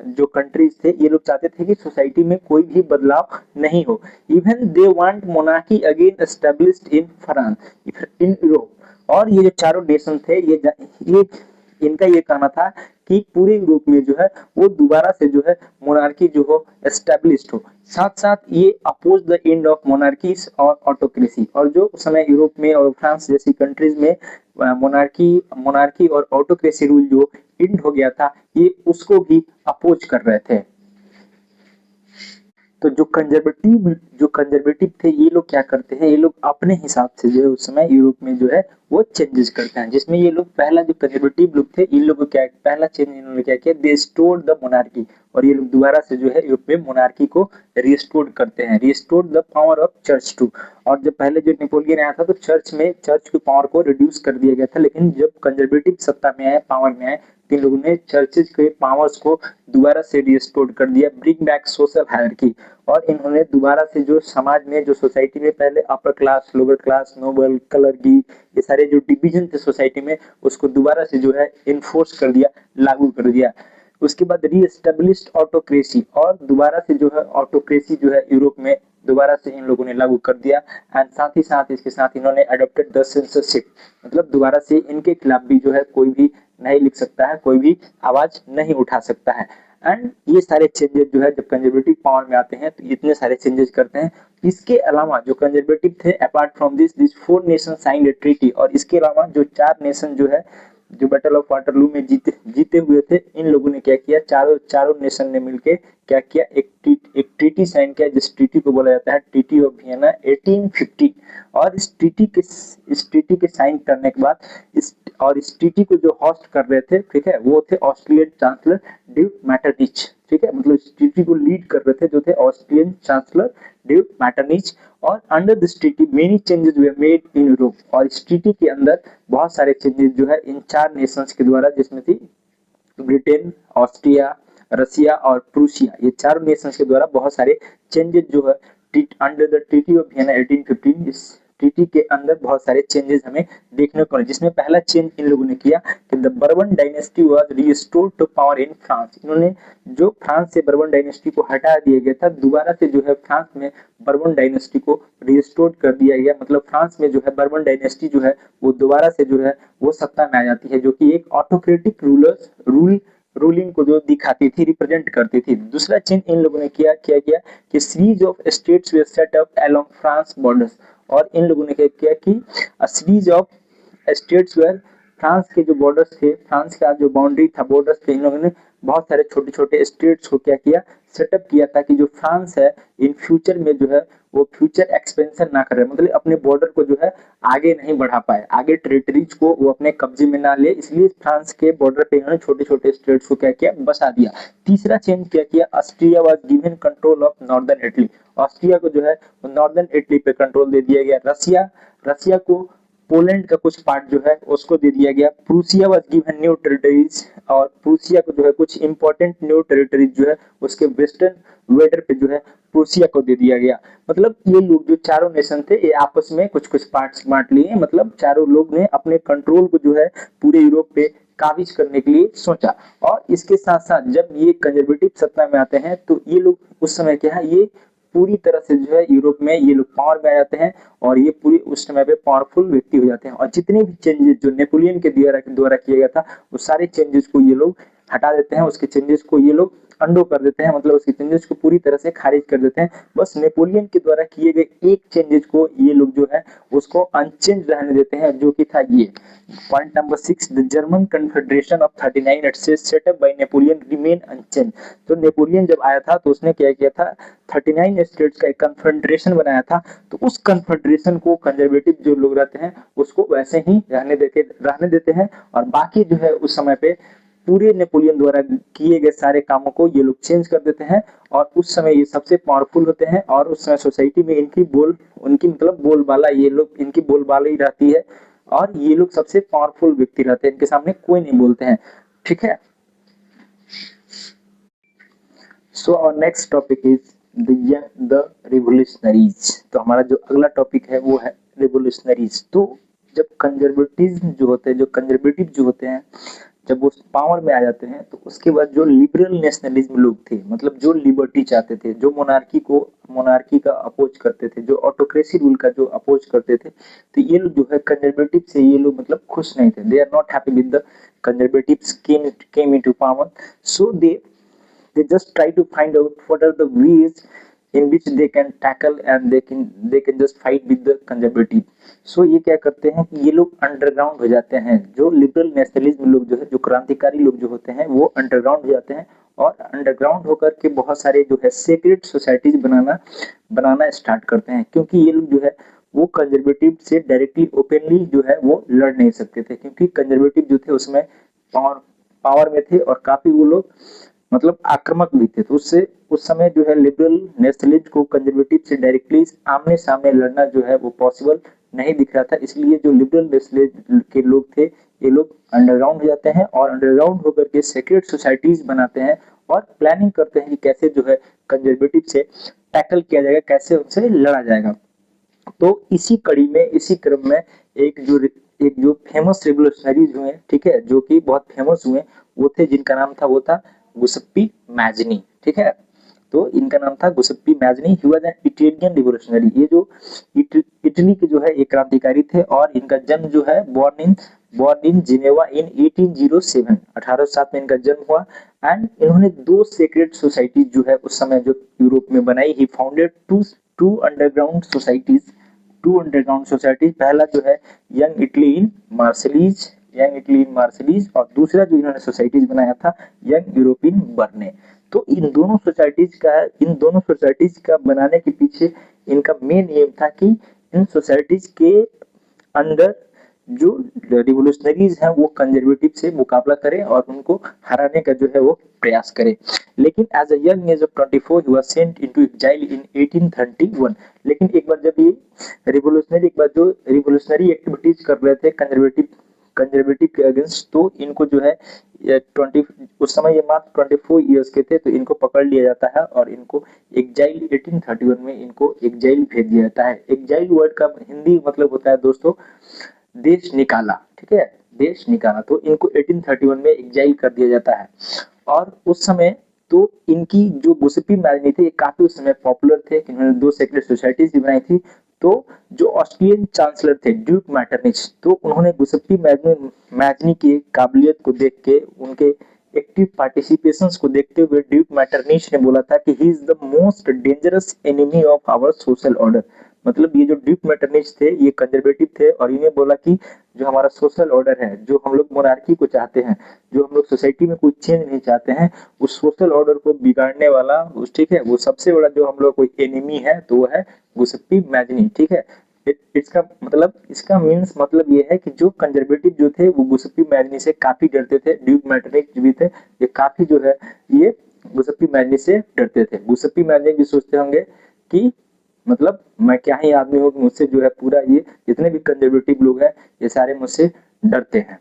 S1: जो कंट्रीज थे ये लोग चाहते थे कि सोसाइटी में कोई भी बदलाव नहीं हो। Even they want monarchy again established in France, in Europe. और ये जो चारों नेशन थे ये इनका ये कहना था कि पूरे यूरोप में जो है वो दोबारा से जो है मोनार्की जो हो एस्टैब्लिश्ड हो। साथ साथ ये oppose the end of monarchies और ऑटोक्रेसी। और जो उस समय यूरोप में और फ्रांस जैसी कंट्रीज में मोनार्की और ऑटोक्रेसी रूल जो एंड हो गया था ये उसको भी अपोज कर रहे थे। तो जो कंजर्वेटिव थे ये लोग क्या करते हैं, ये लोग अपने हिसाब से जो है उस समय यूरोप में जो है वो चेंजेस करते हैं, जिसमें ये लोग पहला जो कंजर्वेटिव लोग थे इन लोगों को क्या पहला चेंज इन्होंने क्या किया, दे रिस्टोर्ड द मोनार्की, और ये लोग दोबारा से जो है यूरोप में मोनार्की को रिस्टोर करते हैं, restore the power of church too. और जब पहले जो नेपोलियन आया था तो चर्च की पावर को रिड्यूस कर दिया गया था, लेकिन जब कंजर्वेटिव सत्ता में आए, पावर में आए, इन लोगों ने चर्चेज के पावर्स को दोबारा से रिस्टोर कर दिया, ब्रिंग बैक सोशल हायरार्की, और इन्होंने दोबारा से जो समाज में जो सोसाइटी में पहले upper class, lower class, noble, clergy, ये सारे जो डिवीजन थे सोसाइटी में उसको दोबारा से जो है इन्फोर्स कर दिया, लागू कर दिया। उसके बाद रीएस्टेब्लिश्ड ऑटोक्रेसी, और दोबारा से जो है ऑटोक्रेसी जो है यूरोप में दोबारा से इन लोगों ने लागू कर दिया। एंड साथ ही साथ इसके साथ इन्होंने अडॉप्टेड द सेंसरशिप, मतलब दोबारा से इनके खिलाफ भी जो है कोई भी नहीं लिख सकता है, कोई भी आवाज नहीं उठा सकता है। एंड ये सारे चेंजेस जो है जब कंजर्वेटिव पावर में आते हैं तो इतने सारे चेंजेस करते हैं। इसके अलावा जो कंजर्वेटिव थे, apart from this 4 nation signed A treaty, और इसके अलावा जो 4 नेशन जो है जो बैटल ऑफ वाटरलू में जीते हुए थे, इन लोगों ने क्या किया, चारों नेशन ने मिलके क्या किया, एक ट्रीटी साइन किया, जिस ट्रीटी को बोला जाता है ट्रीटी ऑफ वियना 1850। और इस ट्रीटी के साइन करने के बाद इस ट्रीटी को जो होस्ट कर रहे थे, ठीक है, वो थे ऑस्ट्रियन चांसलर ड्यूक मैटरनिच, ठीक है, मतलब इस ट्रीटी को लीड कर रहे थे जो थे ऑस्ट्रियन चांसलर ड्यूक मैटरनिच। और under this treaty many changes were made in Europe, और इस ट्रीटी के अंदर बहुत सारे चेंजेस जो है इन 4 नेशंस के द्वारा, जिसमें थी ब्रिटेन, ऑस्ट्रिया, रसिया और प्रूसिया, ये 4 नेशंस के द्वारा बहुत सारे चेंजेस जो है under the treaty of Vienna 1815, इस ट्रीटी के अंदर बहुत सारे चेंजेस हमें देखने को मिले, जिसमें पहला चेंज इन लोगों ने किया कि the Bourbon dynasty was restored to power in France. इन्होंने जो फ्रांस से बर्बन डायनेस्टी को हटा दिया गया था, दोबारा से जो है फ्रांस में बर्बन डायनेस्टी को रिस्टोर कर दिया गया, मतलब फ्रांस में जो है बर्बन डायनेस्टी जो है वो दोबारा से जो है वो सत्ता में आ जाती है, जो कि एक ऑटोक्रेटिक रूलिंग को जो दिखाती थी, रिप्रेजेंट करती थी। दूसरा चेंज इन लोगों ने किया कि series of states were set up along France borders, और इन लोगों ने क्या किया कि series of states were, France के जो बॉर्डर्स थे, फ्रांस का जो बाउंड्री था, बॉर्डर्स थे, इन लोगों ने बहुत सारे छोटे छोटे स्टेट्स को क्या किया, सेटअप किया, ताकि जो फ्रांस है इन फ्यूचर में जो है वो फ्यूचर एक्सपेंशन ना करे, मतलब अपने बॉर्डर को जो है आगे नहीं बढ़ा पाए, आगे टेरिटरीज को वो अपने कब्जे में ना ले, इसलिए फ्रांस के बॉर्डर पे इन्होंने छोटे छोटे स्टेट्स को क्या किया, बसा दिया। तीसरा चेंज क्या किया, Austria was given control of northern Italy, Austria को जो है नॉर्दर्न इटली पे कंट्रोल दे दिया गया। रसिया को पोलैंड का कुछ पार्ट जो है उसको दे दिया गया। Prussia was given new territories, और प्रूसिया को जो है कुछ इंपॉर्टेंट न्यू टेरिटरीज जो है उसके वेस्टर्न वेडर पे जो है प्रूसिया को दे दिया गया। मतलब ये लोग जो चारों नेशन थे ये आपस में कुछ कुछ पार्ट्स बांट लिए, मतलब चारों लोग ने अपने कंट्रोल को जो है पूरे यूरोप पे काबिज करने के लिए सोचा। और इसके साथ साथ जब ये कंजर्वेटिव सत्ता में आते हैं तो ये लोग उस समय क्या है, ये पूरी तरह से जो है यूरोप में ये लोग पावर में आ जाते हैं, और ये पूरी उस समय पे पावरफुल व्यक्ति हो जाते हैं, और जितने भी चेंजेस जो नेपोलियन के द्वारा किया गया था वो सारे चेंजेस को ये लोग हटा देते हैं, उसके चेंजेस को ये लोग अंडो कर देते हैं, मतलब उसके चेंजेस को पूरी तरह से खारिज कर देते हैं। बस नेपोलियन के द्वारा किए गए एक चेंजेस को ये लोग जो है उसको अनचेंज रहने देते हैं, जो कि था ये point number 6, the German confederation of 39 states set up by Napoleon remain unchanged. तो नेपोलियन जब आया था तो उसने क्या किया था, 39 स्टेट्स का एक कन्फेडरेशन बनाया था, तो उस कन्फेडरेशन को कंजर्वेटिव जो लोग रहते हैं उसको वैसे ही रहने देते हैं, और बाकी जो है उस समय पे पूरे नेपोलियन द्वारा किए गए सारे कामों को ये लोग चेंज कर देते हैं, और उस समय ये सबसे पावरफुल होते हैं, और उस समय सोसाइटी में उनकी मतलब बोलबाला, ये लोग इनकी बोलबाला ही रहती है, और ये लोग सबसे पावरफुल व्यक्ति रहते हैं, इनके सामने कोई नहीं बोलते हैं, ठीक है। So our next topic is the revolutionaries. तो हमारा जो अगला टॉपिक है वो है रिवोल्यूशनरीज। तो जब कंजर्वेटिव जो होते हैं जब वो पावर में आ जाते हैं तो उसके बाद जो लिबरल नेशनलिज्म लोग थे, मतलब जो लिबर्टी चाहते थे, जो मोनार्की का अपोज करते थे, जो ऑटोक्रेसी रूल का जो अपोज करते थे, तो ये लोग जो है कंजर्वेटिव से ये लोग मतलब खुश नहीं थे। They are not happy with the conservatives came into power, so they just try to find out what are the ways in which they can tackle and they can just fight with the conservative. So ये क्या करते हैं कि ये लोग underground हो जाते हैं, जो लिबरल नेशनलिज्म लोग जो है, जो क्रांतिकारी लोग जो होते हैं वो अंडरग्राउंड हो जाते हैं, और अंडरग्राउंड होकर के बहुत सारे जो है सेक्रेट सोसाइटीज बनाना स्टार्ट करते हैं, क्योंकि ये लोग जो है वो कंजर्वेटिव से डायरेक्टली ओपनली जो है वो लड़ नहीं सकते थे, क्योंकि कंजर्वेटिव जो थे उसमें पावर में थे और काफी वो लोग मतलब आक्रामक भी थे। तो उससे उस समय जो है लिबरल नेशनलिस्ट को कंजर्वेटिव से डायरेक्टली आमने सामने लड़ना जो है वो पॉसिबल नहीं दिख रहा था। इसलिए जो लिबरल नेशनलिस्ट के लोग थे ये लोग अंडरग्राउंड हो जाते हैं और अंडरग्राउंड होकर के सीक्रेट सोसाइटीज बनाते हैं और प्लानिंग करते हैं कि कैसे जो है कंजर्वेटिव से टैकल किया जाएगा, कैसे उनसे लड़ा जाएगा। तो इसी कड़ी में, इसी क्रम में एक जो फेमस रिवोल्यूशनरीज हुए, ठीक है, जो कि बहुत फेमस हुए, वो थे जिनका नाम था, वो था गुसेप्पी मैजनी, ठीक है। तो इनका नाम था Giuseppe Mazzini. He was an Italian revolutionary. ये जो इटली के जो है एक क्रांतिकारी थे और इनका जन्म जो है born in जिनेवा इन 1807, 1807 में इनका जन्म हुआ। एंड इन्होंने दो सेक्रेट सोसाइटी जो है उस समय जो यूरोप में बनाई। ही फाउंडेड टू अंडरग्राउंड सोसाइटीज। पहला जो है यंग इटली इन मार्शलीज और दूसरा जो इन्होंने सोसाइटीज बनाया था यंग यूरोप इन बर्ने। तो इन दोनों सोसाइटीज का बनाने के पीछे इनका मेन एम था कि इन सोसाइटीज के अंदर जो रिवोल्यूशनरीज हैं वो कंजर्वेटिव से मुकाबला करें और उनको हराने का जो है वो प्रयास करें। लेकिन as a young age of 24 he was sent into exile in 1831। लेकिन एक बार जो रिवोल्यूशनरी एक्टिविटीज कर रहे थे कंजर्वेटिव के अगेंस्ट, तो इनको जो है 20 उस समय ये मात्र 24 इयर्स के थे, तो इनको पकड़ लिया जाता है और इनको एक्साइल 1831 में इनको एक्साइल भेज दिया जाता है। एक्साइल वर्ड का हिंदी मतलब होता है दोस्तों देश निकाला, ठीक है, देश निकाला। तो इनको 1831 में एक्साइल कर दिया जाता है। और उस समय तो इनकी जो गुसेप्पी मैजनी थे ये काफी उस समय पॉपुलर थे कि उन्होंने दो सेक्रेट सोसाइटीज भी बनाई थी। तो जो ऑस्ट्रियन चांसलर थे ड्यूक मैटरनिच, तो उन्होंने गुसेप्पी मैजनी की काबिलियत को देख के, उनके एक्टिव पार्टिसिपेशंस को देखते हुए ड्यूक मैटरनिच ने बोला था कि he is the most dangerous enemy of our social order. मतलब ये जो ड्यूक मैटरनिच थे ये कंजर्वेटिव थे और इन्हें बोला कि जो हमारा सोशल ऑर्डर है, जो हम लोग मोनार्की को चाहते हैं, जो हम लोग सोसाइटी में कोई चेंज नहीं चाहते हैं, उस सोशल ऑर्डर को बिगाड़ने वाला उस, ठीक है, वो सबसे बड़ा जो हम लोग कोई एनिमी है तो वो है गुसेप्पी मैजनी, ठीक है। इसका मीन्स मतलब ये है कि जो कंजर्वेटिव जो थे वो गुसेप्पी मैजनी से काफी डरते थे। ड्यूक मैटरनिच जो भी थे ये काफी जो है ये गुसेप्पी मैजनी से डरते थे। गुसेप्पी मैजनी भी सोचते होंगे कि मतलब मैं क्या ही आदमी हूँ कि मुझसे जो है पूरा ये जितने भी कंजर्वेटिव लोग हैं ये सारे मुझसे डरते हैं।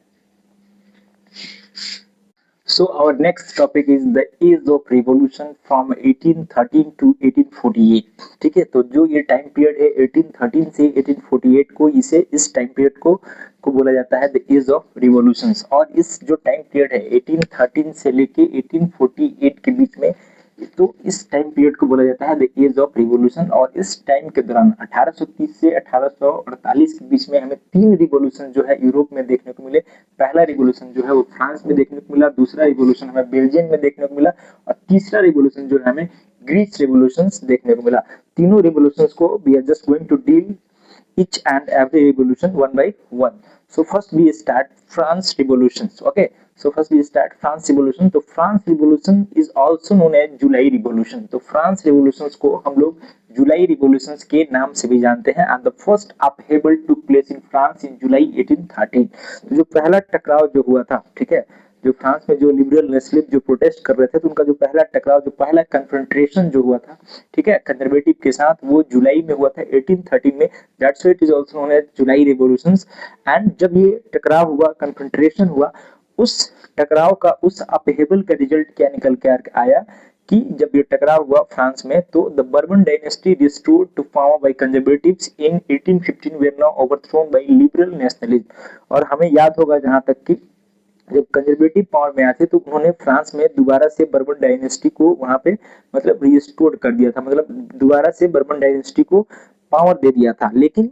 S1: So our next topic is the age of revolution from 1813 to 1848, ठीक है। तो जो ये टाइम पीरियड है 1813 से 1848 को, इस टाइम पीरियड को बोला जाता है द एज ऑफ रिवॉल्यूशंस। और इस जो टाइम पीरियड है 1813 से लेके 1848 के बीच में, तो इस टाइम पीरियड को बोला जाता है द एज ऑफ रिवॉल्यूशन। और इस टाइम के दौरान 1830 से 1848 के बीच में हमें तीन रिवॉल्यूशन जो है यूरोप में देखने को मिले। पहला रिवॉल्यूशन जो है वो फ्रांस में देखने को मिला, दूसरा रिवॉल्यूशन हमें बेल्जियम में देखने को मिला और तीसरा रिवॉल्यूशन जो है हमें ग्रीस रिवॉल्यूशंस देखने को मिला। तीनों रिवॉल्यूशंस को we are just going to deal each and every revolution one by one. So first we start France revolutions. Okay, so first we start France revolution. तो France revolution is also known as July revolution. तो France revolutions को हम लोग जुलाई revolutions के नाम से भी जानते हैं। And the first upheaval took place in France in July 1813. तो जो पहला टकराव जो हुआ था, ठीक है, जो फ्रांस में जो लिबरल नेशनलिस्ट जो प्रोटेस्ट कर रहे थे, तो उनका जो पहला टकराव, जो पहला कन्फ्रंटेशन जो हुआ था, ठीक है, कंजर्वेटिव के साथ, वो जुलाई में हुआ था 1813 में। That's why it is also known as July revolutions. And जब ये टकराव हुआ, कन्फ्रंटेशन हुआ, उस टकराव का, उस अपहेबल का रिजल्ट क्या निकल के आया कि जब ये टकराव हुआ फ्रांस में, तो the Bourbon dynasty restored to power by conservatives in 1815 were now overthrown by liberal nationalism. और हमें याद होगा जहां तक कि जब कंजर्वेटिव पावर में आए थे तो उन्होंने फ्रांस में दोबारा से बर्बन डायनेस्टी को वहां पे मतलब रिस्टोर कर दिया था, मतलब दोबारा से बर्बन डायनेस्टी को पावर दे दिया था। लेकिन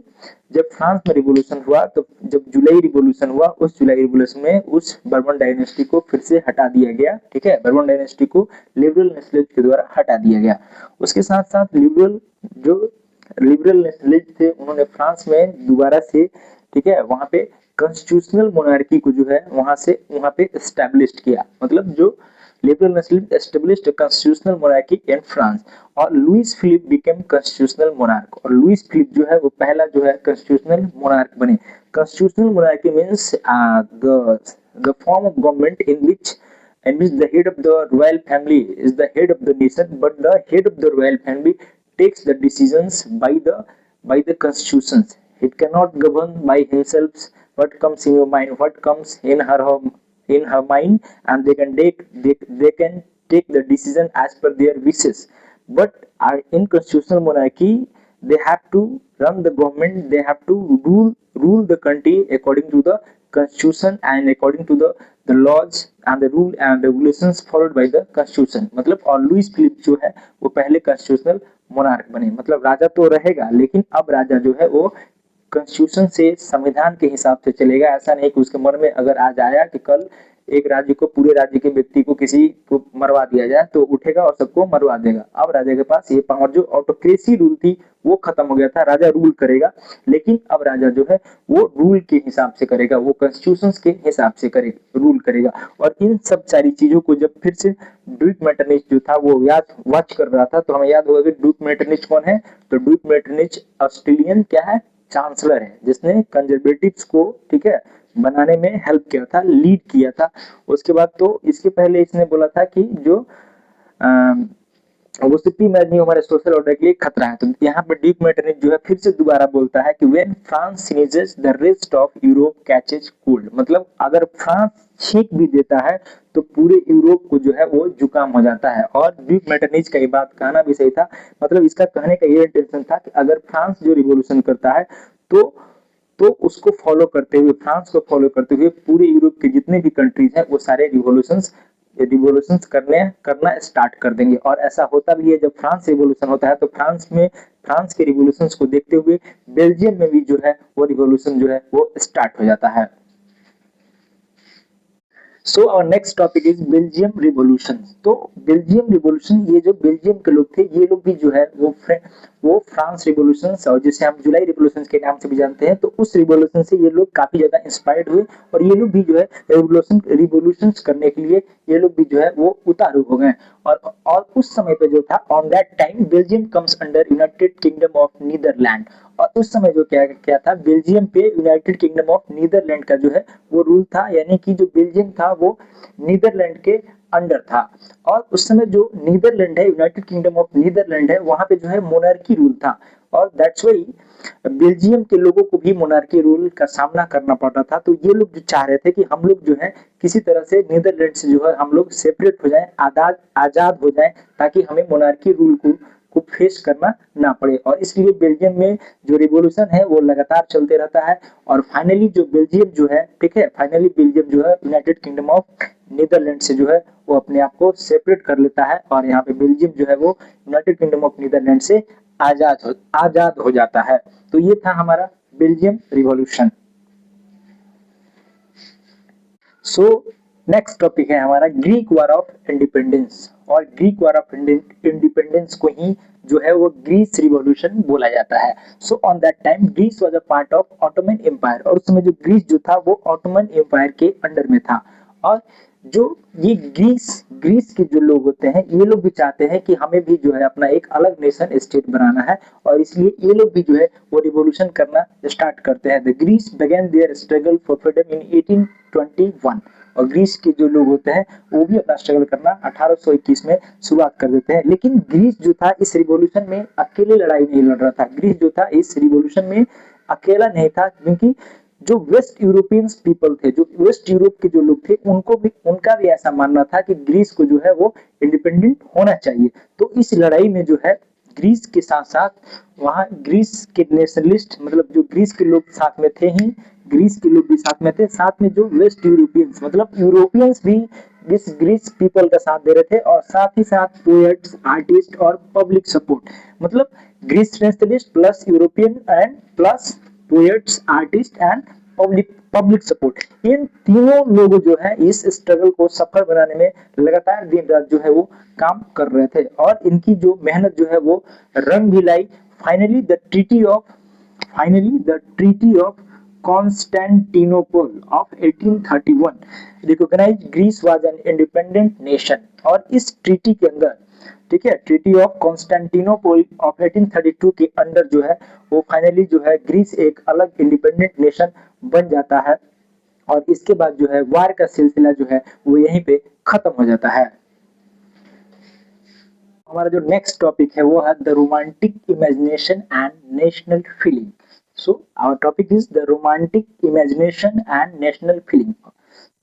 S1: जब फ्रांस में रिवॉल्यूशन हुआ, तो जब जुलाई रिवॉल्यूशन हुआ, उस जुलाई रिवॉल्यूशन में उस बर्बन डायनेस्टी को फिर से हटा दिया गया, ठीक है, बर्बन डायनेस्टी को लिबरल नेशनलिस्ट के द्वारा हटा दिया गया। उसके साथ साथ लिबरल नेशनलिस्ट थे, उन्होंने फ्रांस में दोबारा से, ठीक है, वहां पे कॉन्स्टिट्यूशनल मोनार्की को जो है वहां पे एस्टैब्लिश किया। मतलब जो liberal Muslim established constitutional monarchy in France, और Louis Philippe became constitutional monarch, और लुइस फिलिप जो है वो पहला जो है कॉन्स्टिट्यूशनल मोनार्क बने। Constitutional monarchy means the form of government in which the head of the royal family is the head of the nation, but the head of the royal family takes the decisions by the constitutions. It cannot govern by himself what comes in your mind, what comes in her mind, and they can take the decision as per their wishes. But in constitutional monarchy, they have to run the government, they have to rule the country according to the constitution and according to the laws and the rule and regulations followed by the constitution। मतलब और Louis Philippe जो है वो पहले constitutional monarch बने, मतलब राजा तो रहेगा लेकिन अब राजा जो है वो कॉन्स्टिट्यूशन से, संविधान के हिसाब से चलेगा। ऐसा नहीं कि उसके मन में अगर आज आया कि कल एक राज्य को, पूरे राज्य के व्यक्ति को किसी को मरवा दिया जाए तो उठेगा और सबको मरवा देगा। अब राजा के पास ये पावर, जो ऑटोक्रेसी रूल थी वो खत्म हो गया था, राजा रूल करेगा, लेकिन अब राजा जो है वो रूल के हिसाब से करेगा, वो कॉन्स्टिट्यूशन के हिसाब से करेगा, रूल करेगा। और इन सब सारी चीजों को जब फिर से ड्यूक मेटरनिच जो था वो याद वॉच कर रहा था, तो हमें याद होगा कि ड्यूक मेटरनिच कौन है, तो ड्यूक मेटरनिच ऑस्ट्रेलियन क्या है, चांसलर है, जिसने कंजर्वेटिव्स को, ठीक है, बनाने में हेल्प किया था, लीड किया था। उसके बाद तो इसके पहले इसने बोला था कि जो वो सिप्पी मैच नहीं हमारे सोशल ऑर्डर के लिए खतरा है। तो यहाँ पे ड्यूक मेटरनिच जो है फिर से दोबारा बोलता है कि when France sneezes the rest of Europe catches cold, मतलब अगर फ्रांस छींक भी देता है तो पूरे यूरोप को जो है वो जुकाम हो जाता है। और ड्यूक मेटरनिच का ये बात कहना भी सही था, मतलब इसका कहने का ये इंटेंशन था कि अगर फ्रांस जो रिवॉल्यूशन करता है तो उसको फॉलो करते हुए, फ्रांस को फॉलो करते हुए पूरे यूरोप के जितने भी कंट्रीज हैं वो सारे रिवॉल्यूशंस करना स्टार्ट कर देंगे। और ऐसा होता भी है, जब फ्रांस रिवॉल्यूशन होता है तो फ्रांस के रिवॉल्यूशंस को देखते हुए बेल्जियम में भी जो है वो रिवॉल्यूशन जो है वो स्टार्ट हो जाता है। So our next topic is Belgium revolution. तो बेल्जियम रिवॉल्यूशन, ये जो बेल्जियम के लोग थे ये लोग भी जो है वो फ्रांस रिवॉल्यूशन, और जिसे हम जुलाई रिवॉल्यूशन के नाम से भी जानते हैं, तो उस रिवॉल्यूशन से ये लोग काफी ज्यादा इंस्पायर्ड हुए और ये लोग भी जो है रिवॉल्यूशन करने के लिए ये लोग भी जो है वो उतारू हो गए। और उस समय पे जो था, on that time Belgium comes under United Kingdom of Netherland, और उस समय जो क्या था, बेल्जियम पे यूनाइटेड किंगडम ऑफ नीदरलैंड का जो है वो रूल था, यानी कि जो बेल्जियम था वो नीदरलैंड के अंडर था। और उस समय जो नीदरलैंड है, यूनाइटेड किंगडम ऑफ नीदरलैंड है, वहां पे जो है मोनार्की रूल था, और दैट्स व्हाई बेल्जियम के लोगों को भी मोनार्की रूल का सामना करना पड़ता था। तो ये लोग जो चाह रहे थे कि हम लोग जो है किसी तरह से नीदरलैंड से जो है हम लोग सेपरेट हो जाएं, आजाद हो जाएं, ताकि हमें मोनार्की रूल को फेस करना ना पड़े। और इसलिए बेल्जियम में जो रिवॉल्यूशन है वो लगातार चलते रहता है, और फाइनली जो बेल्जियम जो है, ठीक है, फाइनली बेल्जियम जो है यूनाइटेड किंगडम ऑफ नीदरलैंड से जो है वो अपने आप को सेपरेट कर लेता है, और यहाँ पे बेल्जियम जो है वो यूनाइटेड किंगडम ऑफ नीदरलैंड से आजाद हो जाता है। तो ये था हमारा Belgium revolution. So next topic है हमारा ग्रीक वॉर ऑफ इंडिपेंडेंस, और ग्रीक वॉर ऑफ इंडिपेंडेंस को ही जो है वो ग्रीस रिवॉल्यूशन बोला जाता है। So on that time Greece was a part of Ottoman empire, और उस समय जो ग्रीस जो था वो ऑटोमन एम्पायर के अंडर में था। और जो ये ग्रीस के जो लोग होते हैं ये लोग भी चाहते हैं कि हमें भी जो है अपना एक अलग नेशन स्टेट बनाना है, और इसलिए ये लोग भी जो है वो रिवॉल्यूशन करना स्टार्ट करते हैं। The Greece began their struggle for freedom in 1821, और ग्रीस के जो लोग होते हैं वो भी अपना स्ट्रगल करना 1821 में शुरुआत कर देते हैं। लेकिन ग्रीस जो था इस रिवॉल्यूशन में अकेले लड़ाई नहीं लड़ रहा था, ग्रीस जो था इस रिवॉल्यूशन में अकेला नहीं था, क्योंकि जो वेस्ट यूरोपियंस पीपल थे, जो वेस्ट यूरोप के जो लोग थे, उनका भी ऐसा मानना था कि ग्रीस को जो है वो इंडिपेंडेंट होना चाहिए। तो इस लड़ाई में जो है ग्रीस के साथ साथ वहां ग्रीस के नेशनलिस्ट, मतलब जो ग्रीस के लोग साथ में थे ही, ग्रीस के लोग भी साथ में थे, साथ में जो वेस्ट यूरोपियंस मतलब यूरोपियंस भी इस ग्रीस पीपल का साथ दे रहे थे, और साथ ही साथ पोएट्स, आर्टिस्ट और पब्लिक सपोर्ट, मतलब Greece nationalist plus European and plus poets, artist and public support, इन तीनों लोग जो है इस स्ट्रगल को सफल बनाने में लगातार दिन रात जो है वो काम कर रहे थे, और इनकी जो मेहनत जो है वो रंग भी लाई। Finally the treaty of Constantinople of 1831 recognize Greece was an independent nation. और इस ट्रीटी के अंदर, ठीक है, ट्रीटी ऑफ कॉन्स्टेंटिनोपल ऑफ 1832 के अंदर जो है वो फाइनली जो है ग्रीस एक अलग इंडिपेंडेंट नेशन बन जाता है। और इसके बाद जो है वार का सिलसिला जो है वो यहीं पे खत्म हो जाता है। हमारा जो नेक्स्ट टॉपिक है वो है the romantic imagination and national feeling. So our topic is the romantic imagination and national feeling.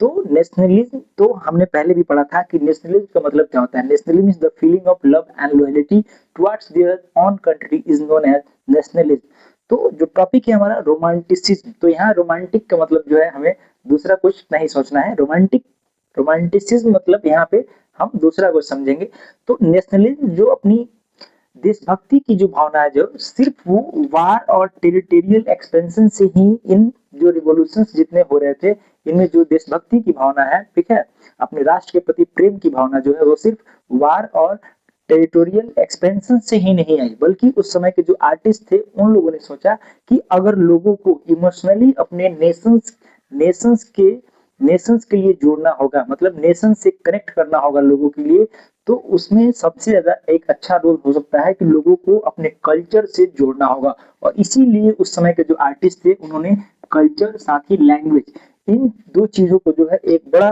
S1: तो नेशनलिज्म तो हमने पहले भी पढ़ा था कि नेशनलिज्म का मतलब क्या होता है। Nationalism is the feeling of love and loyalty towards their own country is known as nationalism. तो जो टॉपिक है हमारा रोमांटिसिज्म, तो यहाँ रोमांटिक का मतलब जो है हमें दूसरा कुछ नहीं सोचना है। रोमांटिसिज्म मतलब यहाँ पे हम दूसरा कुछ समझेंगे। तो नेशनलिज्म जो अपनी देशभक्ति की जो भावना है, जो सिर्फ वो वार और टेरिटोरियल एक्सपेंशन से ही, इन जो रिवॉल्यूशंस जितने हो रहे थे इनमें जो देशभक्ति की भावना है, ठीक है, अपने राष्ट्र के प्रति प्रेम की भावना जो है वो सिर्फ वार और टेरिटोरियल एक्सपेंशन से ही नहीं आई, बल्कि उस समय के जो आर्टिस्ट थे उन लोगों ने सोचा कि अगर लोगों को इमोशनली अपने नेशंस के लिए जोड़ना होगा, मतलब नेशन से कनेक्ट करना होगा लोगों के लिए, तो उसमें सबसे ज्यादा एक अच्छा रोल हो सकता है कि लोगों को अपने कल्चर से जोड़ना होगा। और इसीलिए उस समय के जो आर्टिस्ट थे उन्होंने कल्चर साथ ही लैंग्वेज, इन दो चीजों को जो है एक बड़ा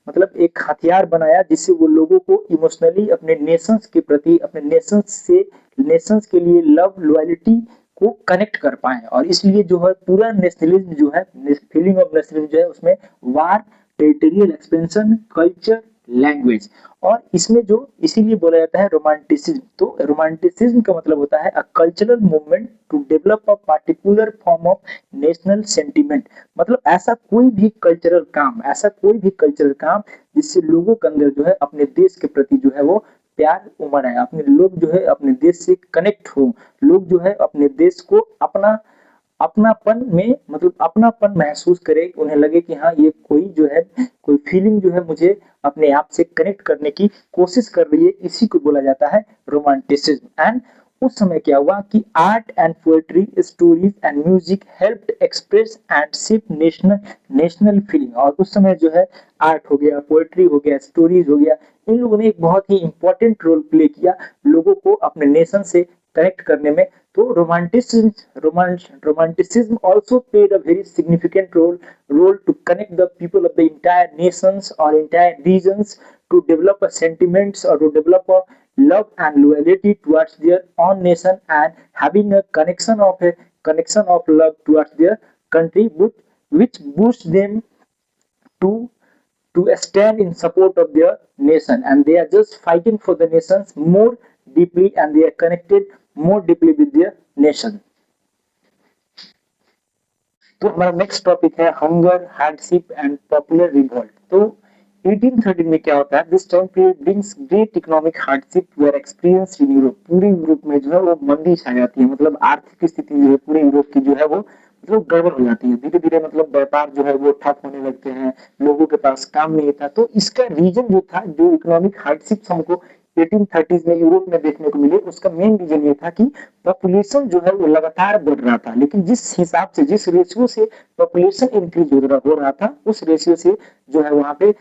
S1: मतलब एक हथियार बनाया, जिससे वो लोगों को इमोशनली अपने नेशंस के प्रति, अपने नेशंस के लिए लव लॉयल्टी को कनेक्ट कर पाए। और इसलिए जो है पूरा नेशनलिज्म जो है, फीलिंग ऑफ नेशनलिज्म जो है उसमें वार, टेरिटोरियल एक्सपेंशन, कल्चर, लैंग्वेज, और इसमें जो इसीलिए बोला जाता है रोमांटिसिज्म। तो रोमांटिसिज्म का मतलब होता है a cultural movement to develop a particular form of national sentiment. मतलब ऐसा कोई भी कल्चरल काम जिससे लोगों के अंदर जो है अपने देश के प्रति जो है वो प्यार उमड़ आए, अपने लोग जो है अपने देश से कनेक्ट हो, लोग जो है अपने देश को अपनापन में, मतलब अपनापन महसूस करे, उन्हें लगे कि हाँ ये कोई फीलिंग जो है मुझे अपने आप से कनेक्ट करने की कोशिश कर रही है, इसी को बोला जाता है रोमांटिसिज्म। एंड उस समय क्या हुआ कि art and poetry, stories and music helped express and shape national feeling. और उस समय जो है आर्ट हो गया, पोएट्री हो गया, स्टोरीज हो गया, इन लोगों ने एक बहुत ही इंपॉर्टेंट रोल प्ले किया लोगों को अपने नेशन से कनेक्ट करने में। तो romanticism also played a very significant role to connect the people of the entire nations or entire regions to develop a sentiments or to develop a love and loyalty towards their own nation and having a connection of love towards their country, which boosts them to stand in support of their nation, and they are just fighting for the nations more deeply and they are connected more deeply with their nation. तो हमारा next topic है hunger, hardship and popular revolt. तो 1813 में क्या होता है, this time period brings great economic hardship were experienced in Europe. पूरे Europe में जो है वो मंदी छा जाती है, मतलब आर्थिक स्थिति जो है पूरे यूरोप की जो है वो मतलब गड़बड़ हो जाती है। धीरे धीरे मतलब व्यापार जो है वो ठप होने लगते हैं, लोगों के पास काम नहीं था। तो इसका रीजन जो था, जो इकोनॉमिक हार्डशिप हमको 1830s में यूरोप में देखने को मिले, उसका मेन रीजन ये था कि पॉपुलेशन जो है वो लगातार बढ़ रहा था, लेकिन जिस हिसाब से, जिस रेशियो से पॉपुलेशन इंक्रीज हो रहा था, उस रेशियो से जो है वहां पे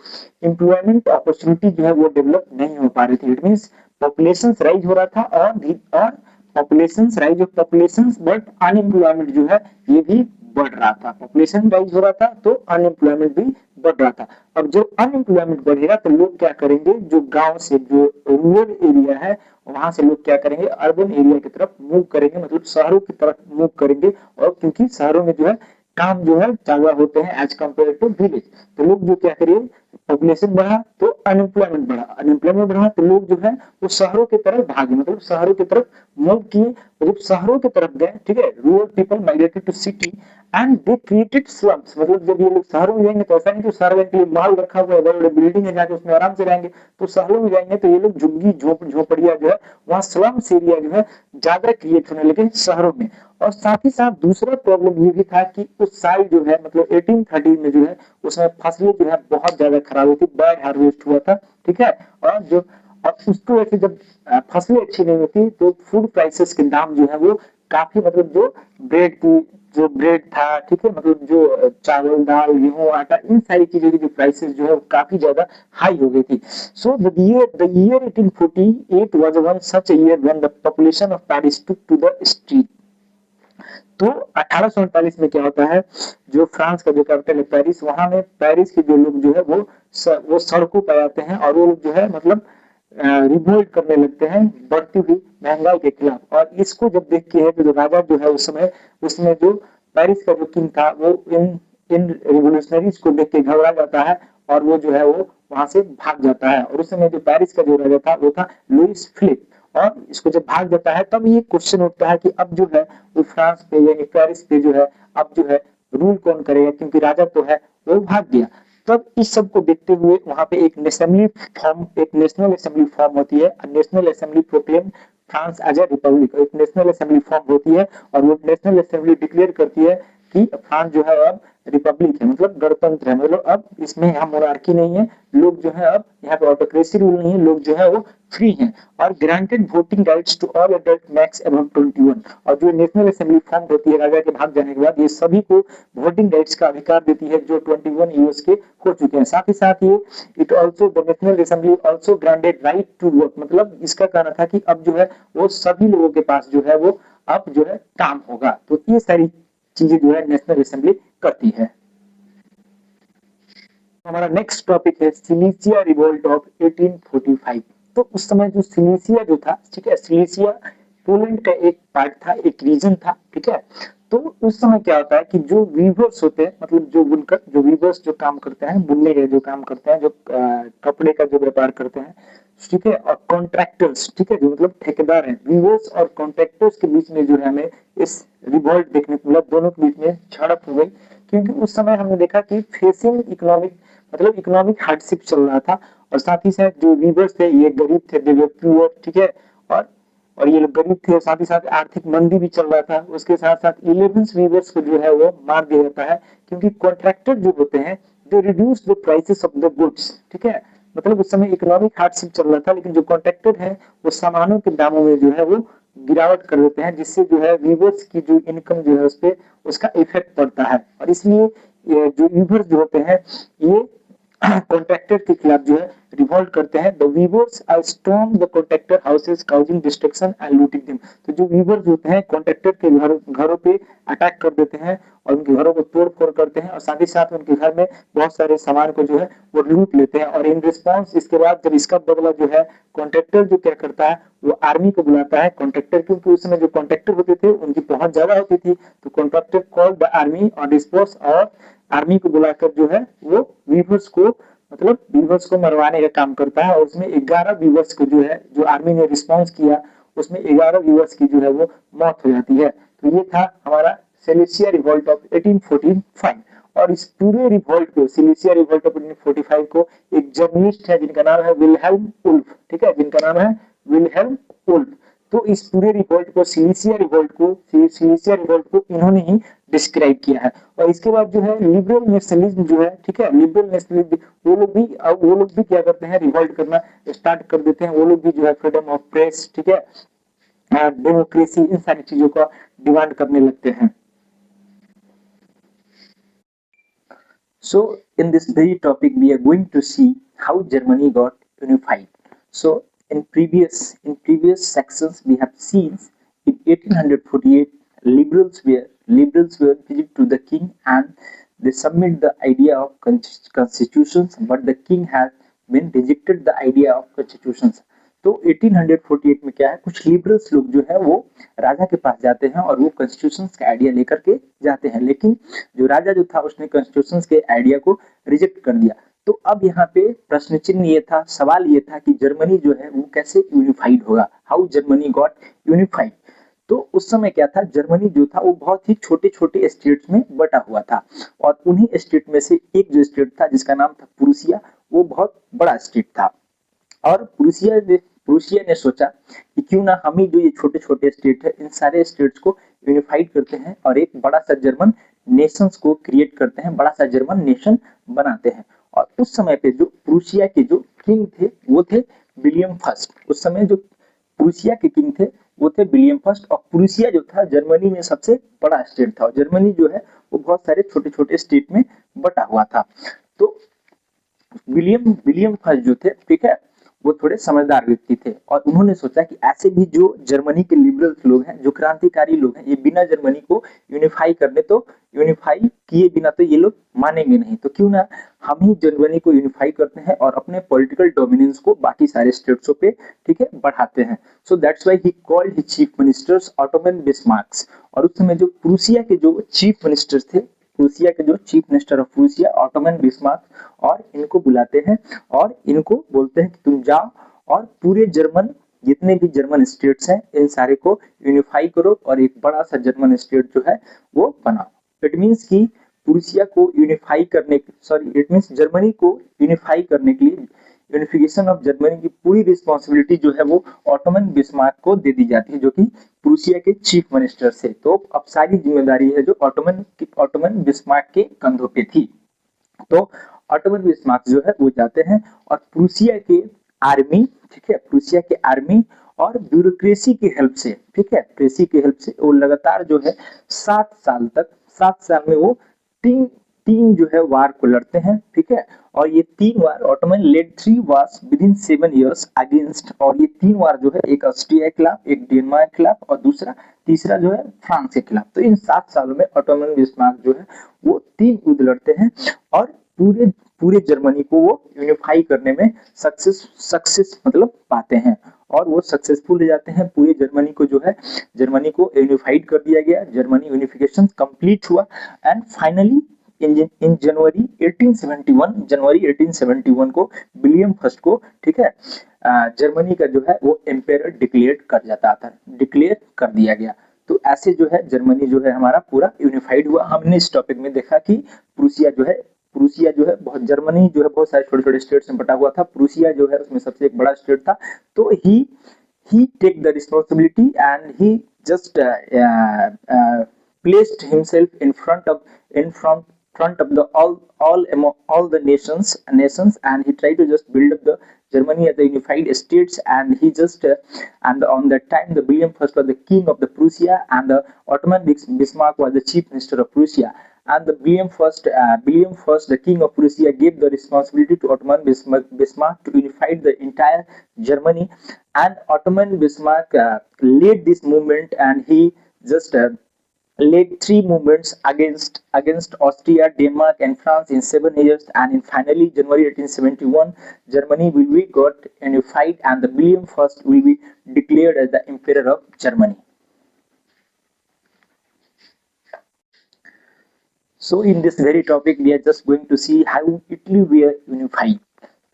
S1: एम्प्लॉयमेंट अपॉर्चुनिटी जो है वो डेवलप नहीं हो पा रही थी। इट मींस पॉपुलेशन राइज हो रहा था और population rise of population, but unemployment जो है ये भी बढ़ रहा था। पॉपुलेशन राइज हो रहा था तो अनएम्प्लॉयमेंट भी बढ़ रहा था। अब जब अनएम्प्लॉयमेंट बढ़ेगा तो लोग क्या करेंगे, जो गांव से जो रूरल एरिया है वहां से लोग क्या करेंगे, अर्बन एरिया की तरफ मूव करेंगे, मतलब शहरों की तरफ मूव करेंगे। और क्योंकि शहरों में जो है काम जो है ज्यादा होते हैं एज कम्पेयर टू विलेज, तो लोग जो क्या करेंगे, पॉपुलेशन बढ़ा तो अनएम्प्लॉयमेंट बढ़ा तो लोग जो है वो शहरों की तरफ भागे, मतलब शहरों की तरफ मूव किए, मतलब शहरों की तरफ गए, ठीक है। Rural people migrated to city and they created slums, मतलब जब ये लोग शहरों में जाएंगे तो ऐसा नहीं कि शहर के लिए माल रखा हुआ है, बड़े बड़े बिल्डिंग है जाके उसमें आराम से रहेंगे, तो शहरों में जाएंगे तो ये लोग झुग्गी झोपड़िया जो है वहाँ स्लम्स एरिया जो है ज्यादा क्रिएट होने लगे शहरों में। और साथ ही साथ दूसरा प्रॉब्लम ये भी था कि उस साल जो है मतलब 1830 में जो है उसमें फसलें जो है बहुत ज्यादा खराब हुई थी, बैड हार्वेस्ट हुआ था, ठीक है। और उसकी वजह से जब फसलें अच्छी नहीं होती तो फूड प्राइसेस के दाम जो है वो काफी, मतलब जो ब्रेड की, जो ब्रेड था, ठीक है, मतलब जो चावल दाल गेहूं आटा, इन सारी चीजों की जो प्राइसेस जो है वो काफी ज्यादा हाई हो गई थी। So the year 1848 was one such year when the population of Paris took to the street. तो 1848 में क्या होता है, जो फ्रांस का जो कैपिटल है पेरिस, वहां में पेरिस के जो लोग जो है वो सड़कों पर आते हैं और वो लोग जो है मतलब रिवोल्ट करने लगते हैं बढ़ती हुई महंगाई के खिलाफ। और इसको जब देख के है तो जो राजा जो है उस समय, उसमें जो पेरिस का जो किंग था वो इन इन रिवोल्यूशनरीज को देख के घबरा जाता है और वो जो है वो वहां से भाग जाता है। और उस समय जो पेरिस का जो राजा था वो था लुइस फिलिप। और इसको जब भाग जाता है तब ये क्वेश्चन उठता है कि अब जो है वो फ्रांस पे यानी पेरिस पे जो है अब जो है रूल कौन करेगा, क्योंकि राजा तो है वो भाग गया। तब इस सब को देखते हुए वहां पे एक नेशनल असेंबली फॉर्म होती है, national assembly proclaim France as a republic. एक नेशनल असेंबली फॉर्म होती है और वो नेशनल असेंबली डिक्लेयर करती है कि फ्रांस जो है अब रिपब्लिक है, मतलब गणतंत्र है, मतलब अब इसमें यहाँ मोनार्की नहीं है, लोग जो है अब यहाँ पे ऑटोक्रेसी रूल नहीं है, लोग जो है वो फ्री हैं। और granted voting rights to all adult males above 21। और जो नेशनल असेंबली फॉर्म होती है राजा के भाग जाने के बाद, ये सभी को वोटिंग राइट्स का अधिकार देती है जो 21 ईयर्स के हो चुके हैं। साथ ही साथ ये it also the national assembly also granted right to work, मतलब इसका कहना था कि अब जो है वो सभी लोगों के पास जो है वो अब जो है काम होगा। तो ये सारी चीजें जो है नेशनल असेंबली करती है। हमारा नेक्स्ट टॉपिक है सिलीसिया रिवोल्ट ऑफ 1845। तो उस समय जो सिलीसिया जो था, ठीक है, सिलीसिया पोलैंड का एक पार्ट था, एक रीजन था, ठीक है। तो उस समय क्या होता है कि जो वीवर्स होते हैं, मतलब जो बुनकर, जो वीवर्स जो काम करते हैं, बुनने के जो काम करते हैं, जो कपड़े का जो व्यापार करते हैं, ठीक है, और कॉन्ट्रैक्टर्स, ठीक है, जो मतलब ठेकेदार हैं, वीवर्स और कॉन्ट्रैक्टर्स के बीच में जो है हमें इस रिवोल्ट देखने को मिला, दोनों के बीच में झड़प हो गई। क्योंकि उस समय हमने देखा कि फेसिंग इकोनॉमिक, मतलब इकोनॉमिक हार्डशिप चल रहा था। और साथ ही साथ जो वीवर्स थे ये गरीब थे, दे वर पुअर, ठीक है, और ये लोग गरीब थे, और साथ ही साथ आर्थिक मंदी भी चल रहा था। उसके साथ साथ 11 वीवर्स को जो है वो मार दिया जाता है, क्योंकि कॉन्ट्रैक्टर जो होते हैं they reduce the prices of the goods, ठीक है, मतलब उस समय इकोनॉमिक हार्डशिप चल रहा था, लेकिन जो कॉन्ट्रैक्टर है वो सामानों के दामों में जो है वो गिरावट कर देते हैं, जिससे जो है वीवर्स की जो इनकम जो है उस पर उसका इफेक्ट पड़ता है। और इसलिए जो वीवर्स जो होते हैं ये कॉन्ट्रैक्टर के खिलाफ जो है रिवोल्ट करते हैं। The weavers are storm the contractor houses causing destruction and looting them. तो जो वीवर्स होते हैं कॉन्ट्रैक्टर के घरों पे अटैक कर देते हैं और उनके घरों को तोड़ फोड़ करते हैं, और साथ ही साथ उनके घर में बहुत सारे सामान को जो है वो लूट लेते हैं। और इन रिस्पॉन्स इसके बाद जब इसका बदला जो है कॉन्ट्रैक्टर जो क्या करता है वो आर्मी को बुलाता है। कॉन्ट्रैक्टर, क्योंकि उस समय जो कॉन्ट्रैक्टर होते थे उनकी पहुंच ज्यादा होती थी, तो कॉन्ट्रैक्टर कॉल द आर्मी और रिस्पॉन्स, और आर्मी को बुलाकर जो है वो वीवर्स को, मतलब वीवर्स को मरवाने का काम करता है। और उसमें 11 वीवर्स को जो है, जो आर्मी ने रिस्पॉन्स किया उसमें 11 वीवर्स की जो है वो मौत हो जाती है। तो ये था हमारा सिलीसिया रिवोल्ट ऑफ 1845। और इस पूरे रिवोल्ट को, सिलीसिया रिवोल्ट ऑफ 1845 को एक जर्नलिस्ट है जिनका नाम है विल्हेल्म वुल्फ, ठीक है, जिनका नाम है विल्हेल्म वुल्फ। तो इस पूरे रिवोल्ट को, सिलीसिया रिवोल्ट को इन्होंने ही डिस्क्राइब किया है। और इसके बाद जो है लिबरल नेशनलिज्म जो है, ठीक है, लिबरल नेशनलिज्म, वो लोग भी क्या करते हैं, रिवोल्ट करना स्टार्ट कर देते हैं। वो लोग भी जो है फ्रीडम ऑफ प्रेस, ठीक है, डेमोक्रेसी, इन सारी चीजों का डिमांड करने लगते हैं। So in this very topic we are going to see how Germany got unified. So in previous sections we have seen in 1848 liberals were visit to the king and they submit the idea of constitutions, but the king has been rejected the idea of constitutions. तो 1848 में क्या है, कुछ liberals लोग जो है वो राजा के पास जाते हैं और वो कॉन्स्टिट्यूशंस का आइडिया लेकर के जाते हैं, लेकिन जो राजा जो था उसने कॉन्स्टिट्यूशंस के आइडिया को रिजेक्ट कर दिया। तो अब यहाँ पे प्रश्न चिन्ह ये था, सवाल ये था कि जर्मनी जो है वो कैसे यूनिफाइड होगा, हाउ जर्मनी गॉट यूनिफाइड। तो उस समय क्या था, जर्मनी जो था वो बहुत ही छोटे छोटे स्टेट्स में बटा हुआ था, और उन्हीं स्टेट में से एक जो स्टेट था जिसका नाम था प्रूसिया, वो बहुत बड़ा स्टेट था। और प्रूसिया ने सोचा कि क्यों ना हम ही जो ये छोटे छोटे स्टेट है इन सारे स्टेट्स को यूनिफाइड करते हैं और एक बड़ा सा जर्मन नेशंस को क्रिएट करते हैं, बड़ा सा जर्मन नेशन बनाते हैं। और उस समय पे जो प्रूसिया के जो किंग थे वो थे विलियम फर्स्ट। उस समय जो प्रूसिया के किंग थे वो थे विलियम फर्स्ट, और प्रूसिया जो था जर्मनी में सबसे बड़ा स्टेट था, और जर्मनी जो है वो बहुत सारे छोटे छोटे स्टेट में बटा हुआ था। तो विलियम विलियम फर्स्ट जो थे, ठीक है, वो थोड़े समझदार व्यक्ति थे, और उन्होंने सोचा कि ऐसे भी जो जर्मनी के लिबरल्स लोग हैं, जो क्रांतिकारी लोग हैं, ये बिना जर्मनी को यूनिफाई किए बिना तो ये लोग मानेंगे नहीं, तो क्यों ना हम ही जर्मनी को यूनिफाई करते हैं और अपने पॉलिटिकल डोमिनेंस को बाकी सारे स्टेट्सों पे, ठीक है, बढ़ाते हैं। So that's why he called his chief ministers Ottoman Bismarcks. और उस समय जो प्रूसिया के जो चीफ मिनिस्टर्स थे, प्रूसिया के जो chief minister of Prussia Ottoman Bismarck, और इनको बुलाते हैं और इनको बोलते हैं कि तुम जाओ और पूरे जर्मन जितने भी जर्मन स्टेट्स हैं इन सारे को यूनिफाई करो और एक बड़ा सा जर्मन स्टेट जो है वो बनाओ। इट मींस कि प्रूसिया को यूनिफाई करने, सॉरी इट मींस जर्मनी को यूनिफाई करने के लिए, यूनिफिकेशन ऑफ जर्मनी की पूरी रिस्पॉन्सिबिलिटी जो है वो ऑटोमन बिस्मार्क को दे दी जाती है, जो कि प्रूसिया के चीफ मिनिस्टर से। तो अब सारी जिम्मेदारी है जो ऑटोमन बिस्मार्क के कंधों पे थी। तो ऑटोमन बिस्मार्क जो है वो जाते हैं और प्रूसिया के आर्मी, ठीक है, प्रूसिया के आर्मी और ब्यूरोक्रेसी की हेल्प से, ठीक है, प्रेसी की हेल्प से वो लगातार जो है 7 साल में वो तीन तीन जो है वार को लड़ते हैं, ठीक है। और ये 3 war Ottoman led 3 wars with in 7 years against, और ये 3 वार जो है एक ऑस्ट्रिया के खिलाफ, एक डेनमार्क के खिलाफ और तीसरा जो है फ्रांस के खिलाफ। तो इन 7 सालों में ऑटोमन बिस्मार्क जो है वो 3 युद्ध लड़ते हैं और पूरे जर्मनी को वो यूनिफाई करने में सक्सेस मतलब पाते हैं, और वो सक्सेसफुल हो जाते हैं। पूरे जर्मनी को जो है, जर्मनी को यूनिफाइड कर दिया गया, जर्मनी यूनिफिकेशन कंप्लीट हुआ, एंड फाइनली इन जनवरी 1871 को विलियम फर्स्ट को, ठीक है, जर्मनी का जो है वो एम्पायर डिक्लेयर कर दिया गया। तो ऐसे जो है जर्मनी जो है हमारा पूरा यूनिफाइड हुआ। हमने इस टॉपिक में देखा कि प्रूसिया जो है बहुत, जर्मनी जो है बहुत सारे छोटे छोटे स्टेट्स में बटा हुआ था, प्रूसिया जो है उसमें सबसे एक बड़ा स्टेट था। तो he take the responsibility and he just placed himself in front of the all the nations, and he tried to just build up the Germany as the unified states, and he just and on that time the William I was the king of the Prussia, and the Ottoman Bismarck was the chief minister of Prussia, and the William I, the king of Prussia, gave the responsibility to Ottoman Bismarck to unify the entire Germany, and Ottoman Bismarck led this movement, and he just led 3 movements against Austria, Denmark, and France in 7 years, and in finally January 1871, Germany will be got unified, and the William I will be declared as the Emperor of Germany. So in this very topic, we are just going to see how Italy were unified.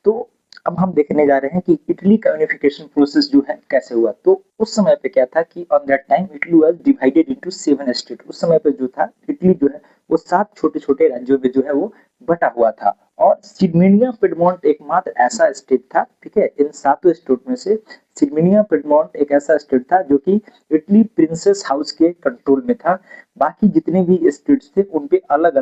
S1: तो अब हम देखने जा रहे हैं कि Italy का unification process जो है कैसे हुआ। तो उस समय पे क्या था कि on that time Italy was divided into 7 state. उस समय पे जो था इटली जो है वो 7 छोटे छोटे राज्यों में जो है वो बटा हुआ था, और सिरमेनिया पिडमोंट एकमात्र ऐसा स्टेट था, ठीक है, इन 7 स्टेट में से सिरमेनिया पिडमोंट एक ऐसा स्टेट था जो कि इटली प्रिंसेस हाउस के कंट्रोल में था। बाकी जितने भी स्टेट्स थे उन पे अलग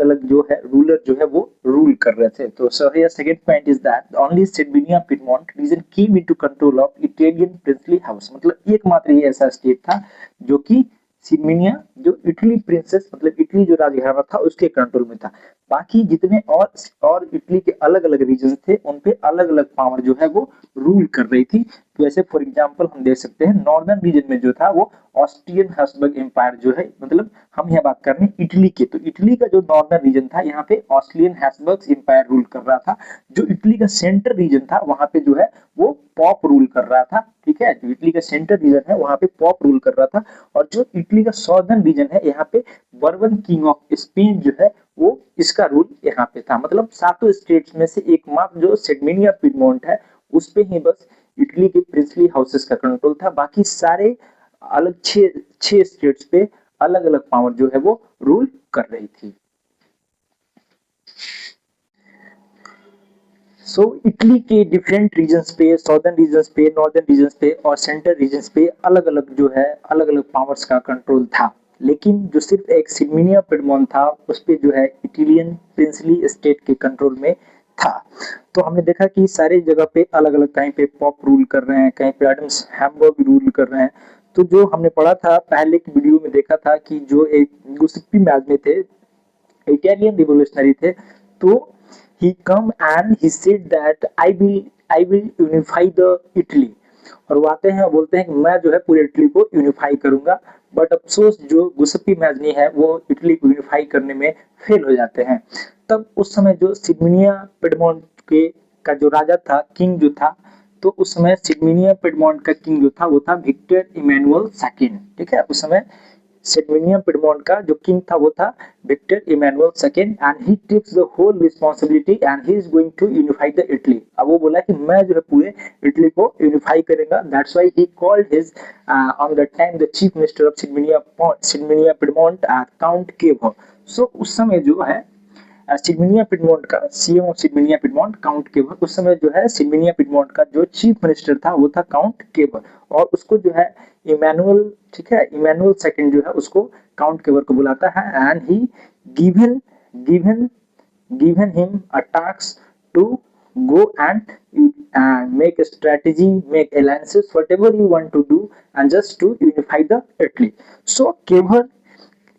S1: अलग जो है रूलर जो है वो रूल कर रहे थे। तो so here second point is that only Sardinia Piedmont region came into control of Italian princely house. मतलब एकमात्र ये ऐसा स्टेट था जो कि सिरमेनिया जो इटली प्रिंसेस मतलब इटली जो राजघराना था उसके कंट्रोल में था। बाकी जितने और इटली के अलग अलग रीजन थे उन पे अलग अलग पावर जो है वो रूल कर रही थी। तो ऐसे फॉर एग्जांपल हम देख सकते हैं नॉर्दर्न रीजन में जो था वो ऑस्ट्रियन हैब्सबर्ग एम्पायर जो है, मतलब हम यहाँ बात कर रहे हैं इटली के, तो इटली का जो नॉर्दर्न रीजन था यहाँ पे ऑस्ट्रियन हैब्सबर्ग एम्पायर रूल कर रहा था। जो इटली का सेंट्रल रीजन था वहां पे जो है वो पॉप रूल कर रहा था, ठीक है, जो इटली का सेंट्रल रीजन है वहां पे पॉप रूल कर रहा था। और जो इटली का सॉर्दर्न रीजन है यहाँ पे बर्बन किंग ऑफ स्पेन जो है वो इसका रूल यहाँ पे था। मतलब 7 स्टेट्स में से एकमात्र जो सिरमेनिया पिडमोंट है उस पे ही बस इटली के प्रिंसली हाउसेस का कंट्रोल था। बाकी सारे अलग 6 स्टेट्स पे अलग अलग पावर जो है वो रूल कर रही थी। सो इटली के डिफरेंट रीजन्स पे, सॉर्दर्न रीजन्स पे, नॉर्दर्न रीजन्स पे और सेंट्रल रीजन्स पे अलग अलग जो है अलग अलग पावर्स का कंट्रोल था। लेकिन जो सिर्फ एक सिरमेनिया पिडमोंट था उस पे जो है इटालियन प्रिंसली स्टेट के कंट्रोल में था। तो हमने देखा कि सारी जगह पे अलग अलग, कहीं पे पॉप रूल कर रहे हैं, कहीं पे एडम्स हैम्बर्ग रूल कर रहे हैं। तो जो हमने पढ़ा था पहले की वीडियो में, देखा था कि जो एक गुस्पी मैग्ने थे, इटालियन रिवोल्यूशनरी थे, तो he come and he said that I will unify the Italy. और वो आते हैं और बोलते हैं कि मैं जो है पूरे इटली को यूनिफाई करूंगा। बट अफसोस जो गुस्पी मैग्नी है वो इटली को यूनिफाई करने में फेल हो जाते हैं। तब उस समय जो सिडमिनिया पिडमोंट के का जो राजा था, किंग जो था, तो उस समय सिडमिनिया पिडमोंट का किंग जो था वो था विक्टर इमैनुअल सेकंड। ठीक है, उस समय सिडमिनिया पिडमोंट का जो किंग था वो था Victor Emmanuel second, and he takes the whole responsibility and he is going to unify the Italy. अब वो बोला कि मैं जो है पूरे इटली को यूनिफाई करेगा। That's why he called his on the time the chief minister of Sardinia Piedmont Count Cavour. So उस समय जो है सिडमिनिया पिडमोंट का CM of Sardinia Piedmont Count Cavour, उस समय जो है सिडमिनिया पिडमोंट का जो चीफ मिनिस्टर था वो था काउंट केवर। और उसको जो है इमैनुअल, ठीक है, इमैनुअल सेकंड जो है उसको काउंट केवर को बुलाता है, and he given given given him a task to go and make a strategy, make alliances, whatever you want to do, and just to unify the Italy. So Kever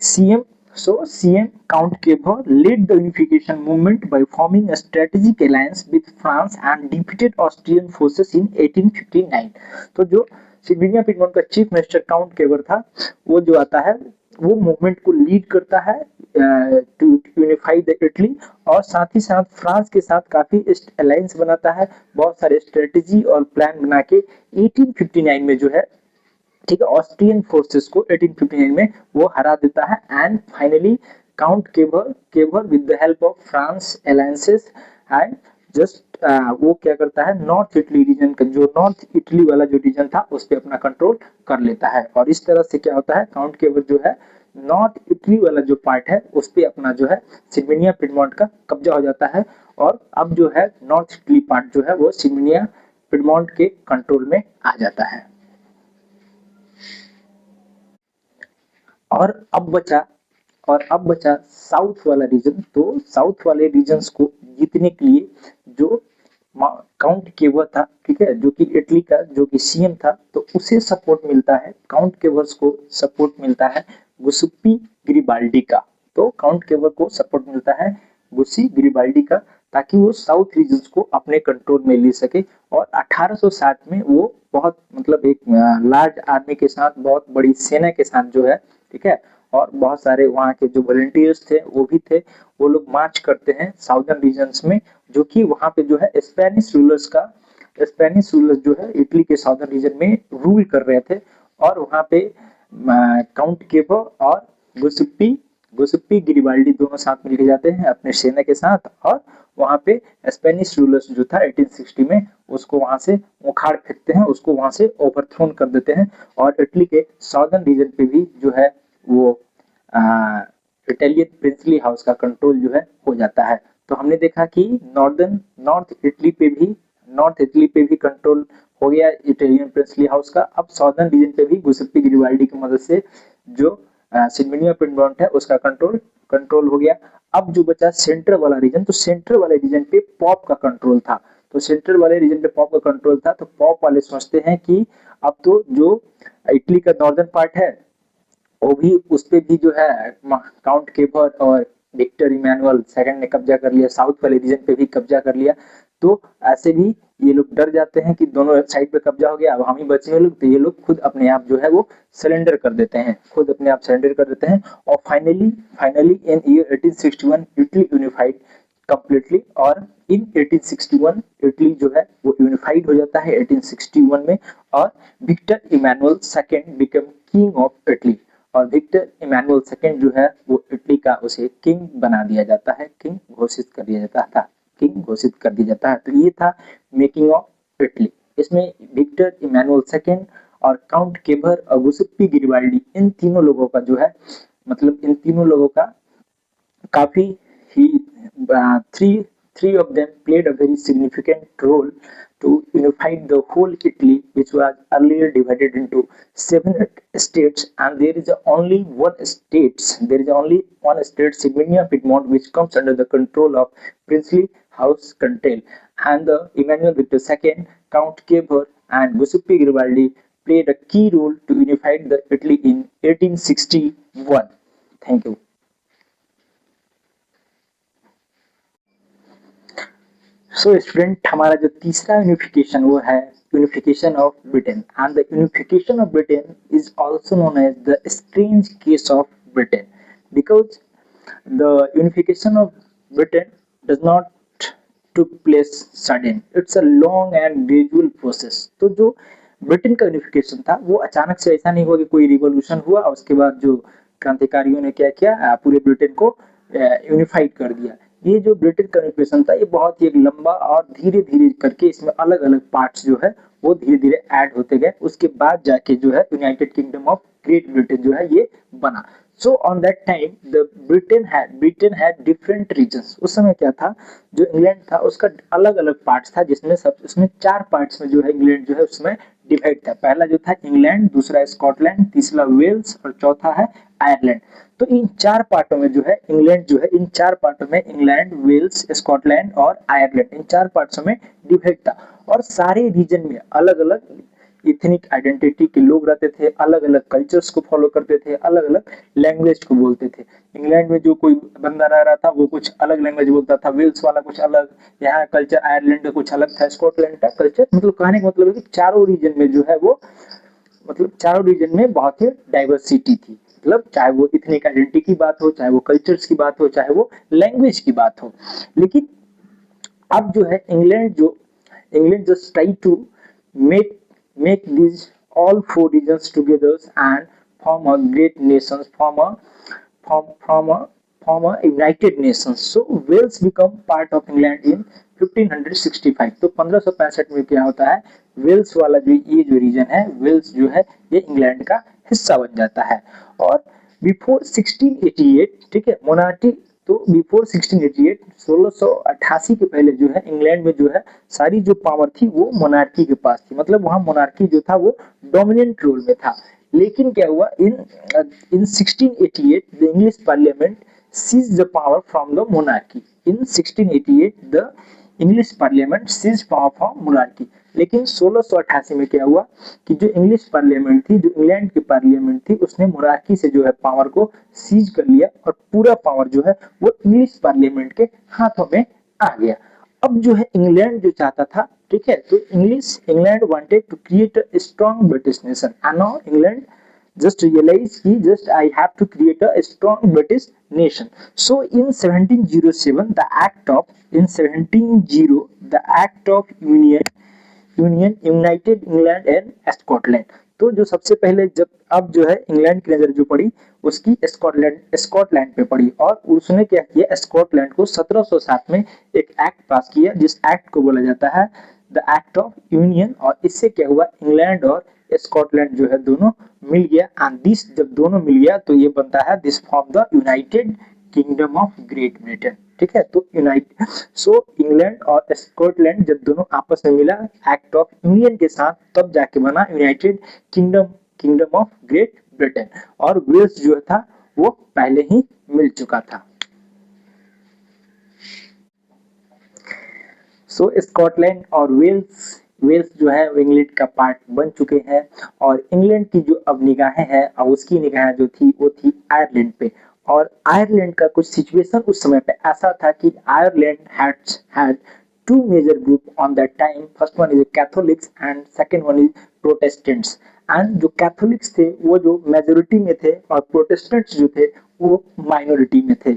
S1: CM CM Count Kever led the unification movement by forming a strategic alliance with France and defeated Austrian forces in 1859. तो जो सिडमिनिया Piedmont का chief minister count केवर था, वो जो आता है वो movement को लीड करता है टू यूनिफाई द इटली, और साथ ही साथ फ्रांस के साथ काफी अलायंस बनाता है, बहुत सारे स्ट्रेटेजी और प्लान बना के 1859 में जो है, ठीक है, ऑस्ट्रियन फोर्सेस को 1859 में वो हरा देता है। And finally Count Cavour with the help of France alliances and just वो क्या करता है, नॉर्थ इटली रीजन का, जो नॉर्थ इटली वाला जो रीजन था उस पर अपना कंट्रोल कर लेता है। और इस तरह से क्या होता है, काउंट केवर जो है नॉर्थ इटली वाला जो पार्ट है उस पे अपना जो है सिडमिनिया पिडमोंट का कब्जा हो जाता है। और अब जो है नॉर्थ इटली पार्ट जो है वो सिडमिनिया पिडमोंट के कंट्रोल में आ जाता है। और अब बचा साउथ वाला रीजन। तो साउथ वाले रीजन्स को जीतने के लिए जो काउंट केवर था, ठीक है, जो कि इटली का जो कि सीएम था, तो उसे सपोर्ट मिलता है, काउंट केवर्स को सपोर्ट मिलता है गुस्पी गरिबाल्डी का। तो काउंट केवर को सपोर्ट मिलता है गुस्सी गरिबाल्डी का, ताकि वो साउथ रीजन्स को अपने कंट्रोल में ले सके। और 1860 में वो बहुत मतलब एक लार्ज आर्मी के साथ, बहुत बड़ी सेना के साथ जो है, ठीक है, और बहुत सारे वहाँ के जो वॉलंटियर्स थे वो भी थे, वो लोग मार्च करते हैं साउदर्न रीजन्स में, जो कि वहाँ पे जो है स्पेनिश रूलर्स जो है इटली के साउदर्न रीजन में रूल कर रहे थे। और वहाँ पे काउंट केवर और गुस्पी गरिबाल्डी दोनों साथ मिलके जाते हैं अपने सेना के साथ, और वहाँ पे स्पेनिश रूलर्स जो था 1860 में उसको वहाँ से उखाड़ फेंकते हैं, उसको वहाँ से ओवरथ्रोन कर देते हैं। और इटली के साउदर्न रीजन पे भी जो है वो इटालियन प्रिंसली हाउस का कंट्रोल जो है हो जाता है। तो हमने देखा कि नॉर्थ इटली पे भी कंट्रोल हो गया इटालियन प्रिंसली हाउस का। अब साउदर्न रीजन पे भी गुस्पी गरिबाल्डी की मदद से जो सिडमिनिया पिडमोंट है उसका कंट्रोल हो गया। अब जो बचा सेंटर वाला रीजन, तो सेंटर वाले रीजन पे पॉप का कंट्रोल था। तो सेंटर वाले रीजन पे पॉप का कंट्रोल था, तो पॉप वाले सोचते हैं कि अब तो जो इटली का नॉर्दर्न पार्ट है वो भी, उस पे भी जो है काउंट केवर और विक्टर इमैनुअल सेकंड ने कब्जा कर लिया, साउथ वाले रीजन पे भी कब्जा कर लिया। तो ऐसे भी ये लोग डर जाते हैं कि दोनों साइड पे कब्जा हो गया, अब हम ही बचे लोग, तो ये लोग खुद अपने आप जो है वो सरेंडर कर देते हैं, और finally in year 1861 Italy unified completely. और इन 1861 इटली जो है वो यूनिफाइड हो जाता है 1861 में, और Victor Emmanuel second become king of Italy. और विक्टर इमैनुअल सेकंड जो है वो इटली का उसे किंग बना दिया जाता है, किंग घोषित कर दिया जाता है। तो ये था मेकिंग ऑफ इटली। इसमें विक्टर इमैनुअल सेकंड और काउंट केवर और गुस्पी गरिबाल्डी, इन तीनों लोगों का जो है, मतलब इन तीनों लोगों का काफी ही three of them played a very significant role to unify the whole Italy, which was earlier divided into 7 states, and there is only one state, Sardinia Piedmont, which comes under the control of princely House Cantel, and the Emmanuel Victor II, Count Keber, and Giuseppe Garibaldi played a key role to unify the Italy in 1861. Thank you. So student, हमारा जो तीसरा unification वो है unification of Britain, and the unification of Britain is also known as the strange case of Britain, because the unification of Britain does not took place sudden. It's a long and gradual process. तो जो Britain का unification था वो अचानक से ऐसा नहीं हुआ कि कोई रिवॉल्यूशन हुआ और उसके बाद जो क्रांतिकारियों ने क्या किया, पूरे ब्रिटेन को यूनिफाइड कर दिया। ये जो ब्रिटेन का यूनिफिकेशन था ये बहुत ही एक लंबा और धीरे धीरे करके इसमें अलग अलग पार्ट्स जो है वो धीरे धीरे ऐड होते गए, उसके बाद जाके जो है United Kingdom of great Britain जो है ये बना। So on that time the Britain had different regions. उस समय क्या था, जो इंग्लैंड था उसका अलग अलग पार्ट्स था, जिसमें उसमें 4 पार्ट्स में जो है इंग्लैंड जो है उसमें डिवाइड था। पहला जो था इंग्लैंड, दूसरा स्कॉटलैंड, तीसरा वेल्स और चौथा है आयरलैंड। तो इन 4 पार्टों में जो है इंग्लैंड जो है, इन 4 पार्टों में इंग्लैंड, वेल्स, स्कॉटलैंड और आयरलैंड, इन 4 पार्ट्स में डिवाइड था। और सारे रीजन में अलग अलग इथनिक आइडेंटिटी के लोग रहते थे, अलग अलग कल्चर्स को फॉलो करते थे, अलग अलग लैंग्वेज को बोलते थे। इंग्लैंड में जो कोई बंदा रह रहा था वो कुछ अलग लैंग्वेज बोलता था, वेल्स वाला कुछ अलग, यहाँ कल्चर आयरलैंड का कुछ अलग था, स्कॉटलैंड का कल्चर, मतलब कहने का मतलब है कि चारों रीजन में जो है वो, मतलब चारों रीजन में बहुत ही डाइवर्सिटी थी। मतलब चाहे वो इथनिक आइडेंटिटी की बात हो, चाहे वो कल्चर्स की बात हो, चाहे वो लैंग्वेज की बात हो। लेकिन अब जो है England just try to make these all 4 regions together and form a great nations, form a united nations. So Wales become part of England in 1565. तो 1565 में क्या होता है, वेल्स वाला ये जो रीजन है, वेल्स जो है ये इंग्लैंड का हिस्सा बन जाता है। और बिफोर 1688, ठीक है, मोनार्की, तो बिफोर 1688 1688 के पहले जो है इंग्लैंड में जो है सारी जो पावर थी वो मोनार्की के पास थी, मतलब वहां मोनार्की जो था वो डोमिनेंट रोल में था। लेकिन क्या हुआ, in 1688 the English parliament seize the power from the monarchy. In 1688 the English parliament seize power from monarchy. लेकिन 1688 में क्या हुआ कि जो इंग्लिश पार्लियामेंट थी, जो इंग्लैंड की पार्लियामेंट थी, उसने मोनार्की से जो है पावर को सीज कर लिया और पूरा पावर जो है वो इंग्लिश पार्लियामेंट के हाथों में आ गया। अब जो है इंग्लैंड जो चाहता था, ठीक है, तो England wanted to create a strong British nation, and now England just realize कि just I have to create a strong British nation. So in 1707 the act of union united England and Scotland. तो जो सबसे पहले जब अब जो है England की नजर जो पड़ी उसकी स्कॉटलैंड पे पड़ी, और उसने क्या किया, स्कॉटलैंड को 1707 में एक एक्ट पास किया, जिस एक्ट को बोला जाता है द एक्ट ऑफ यूनियन। और इससे क्या हुआ, इंग्लैंड और स्कॉटलैंड जो है दोनों मिल गया, एंड दिस जब दोनों मिल गया तो ये बनता है this form the United Kingdom of great Britain, ठीक है। तो इंग्लैंड और स्कॉटलैंड जब दोनों आपस में मिला एक्ट ऑफ यूनियन के साथ, तब जाके बना United Kingdom of great Britain. और वेल्स जो था वो पहले ही मिल चुका था। सो स्कॉटलैंड और वेल्स जो है वो इंग्लैंड का पार्ट बन चुके हैं, और इंग्लैंड की जो अब निगाहें हैं, और उसकी निगाहें जो थी वो थी आयरलैंड पे। और आयरलैंड का कुछ सिचुएशन उस समय पे ऐसा था कि Ireland had 2 major group on that time. First one is Catholics and second one is Protestants. And जो कैथोलिक्स थे वो जो मेजोरिटी में थे और प्रोटेस्टेंट्स जो थे वो माइनॉरिटी में थे।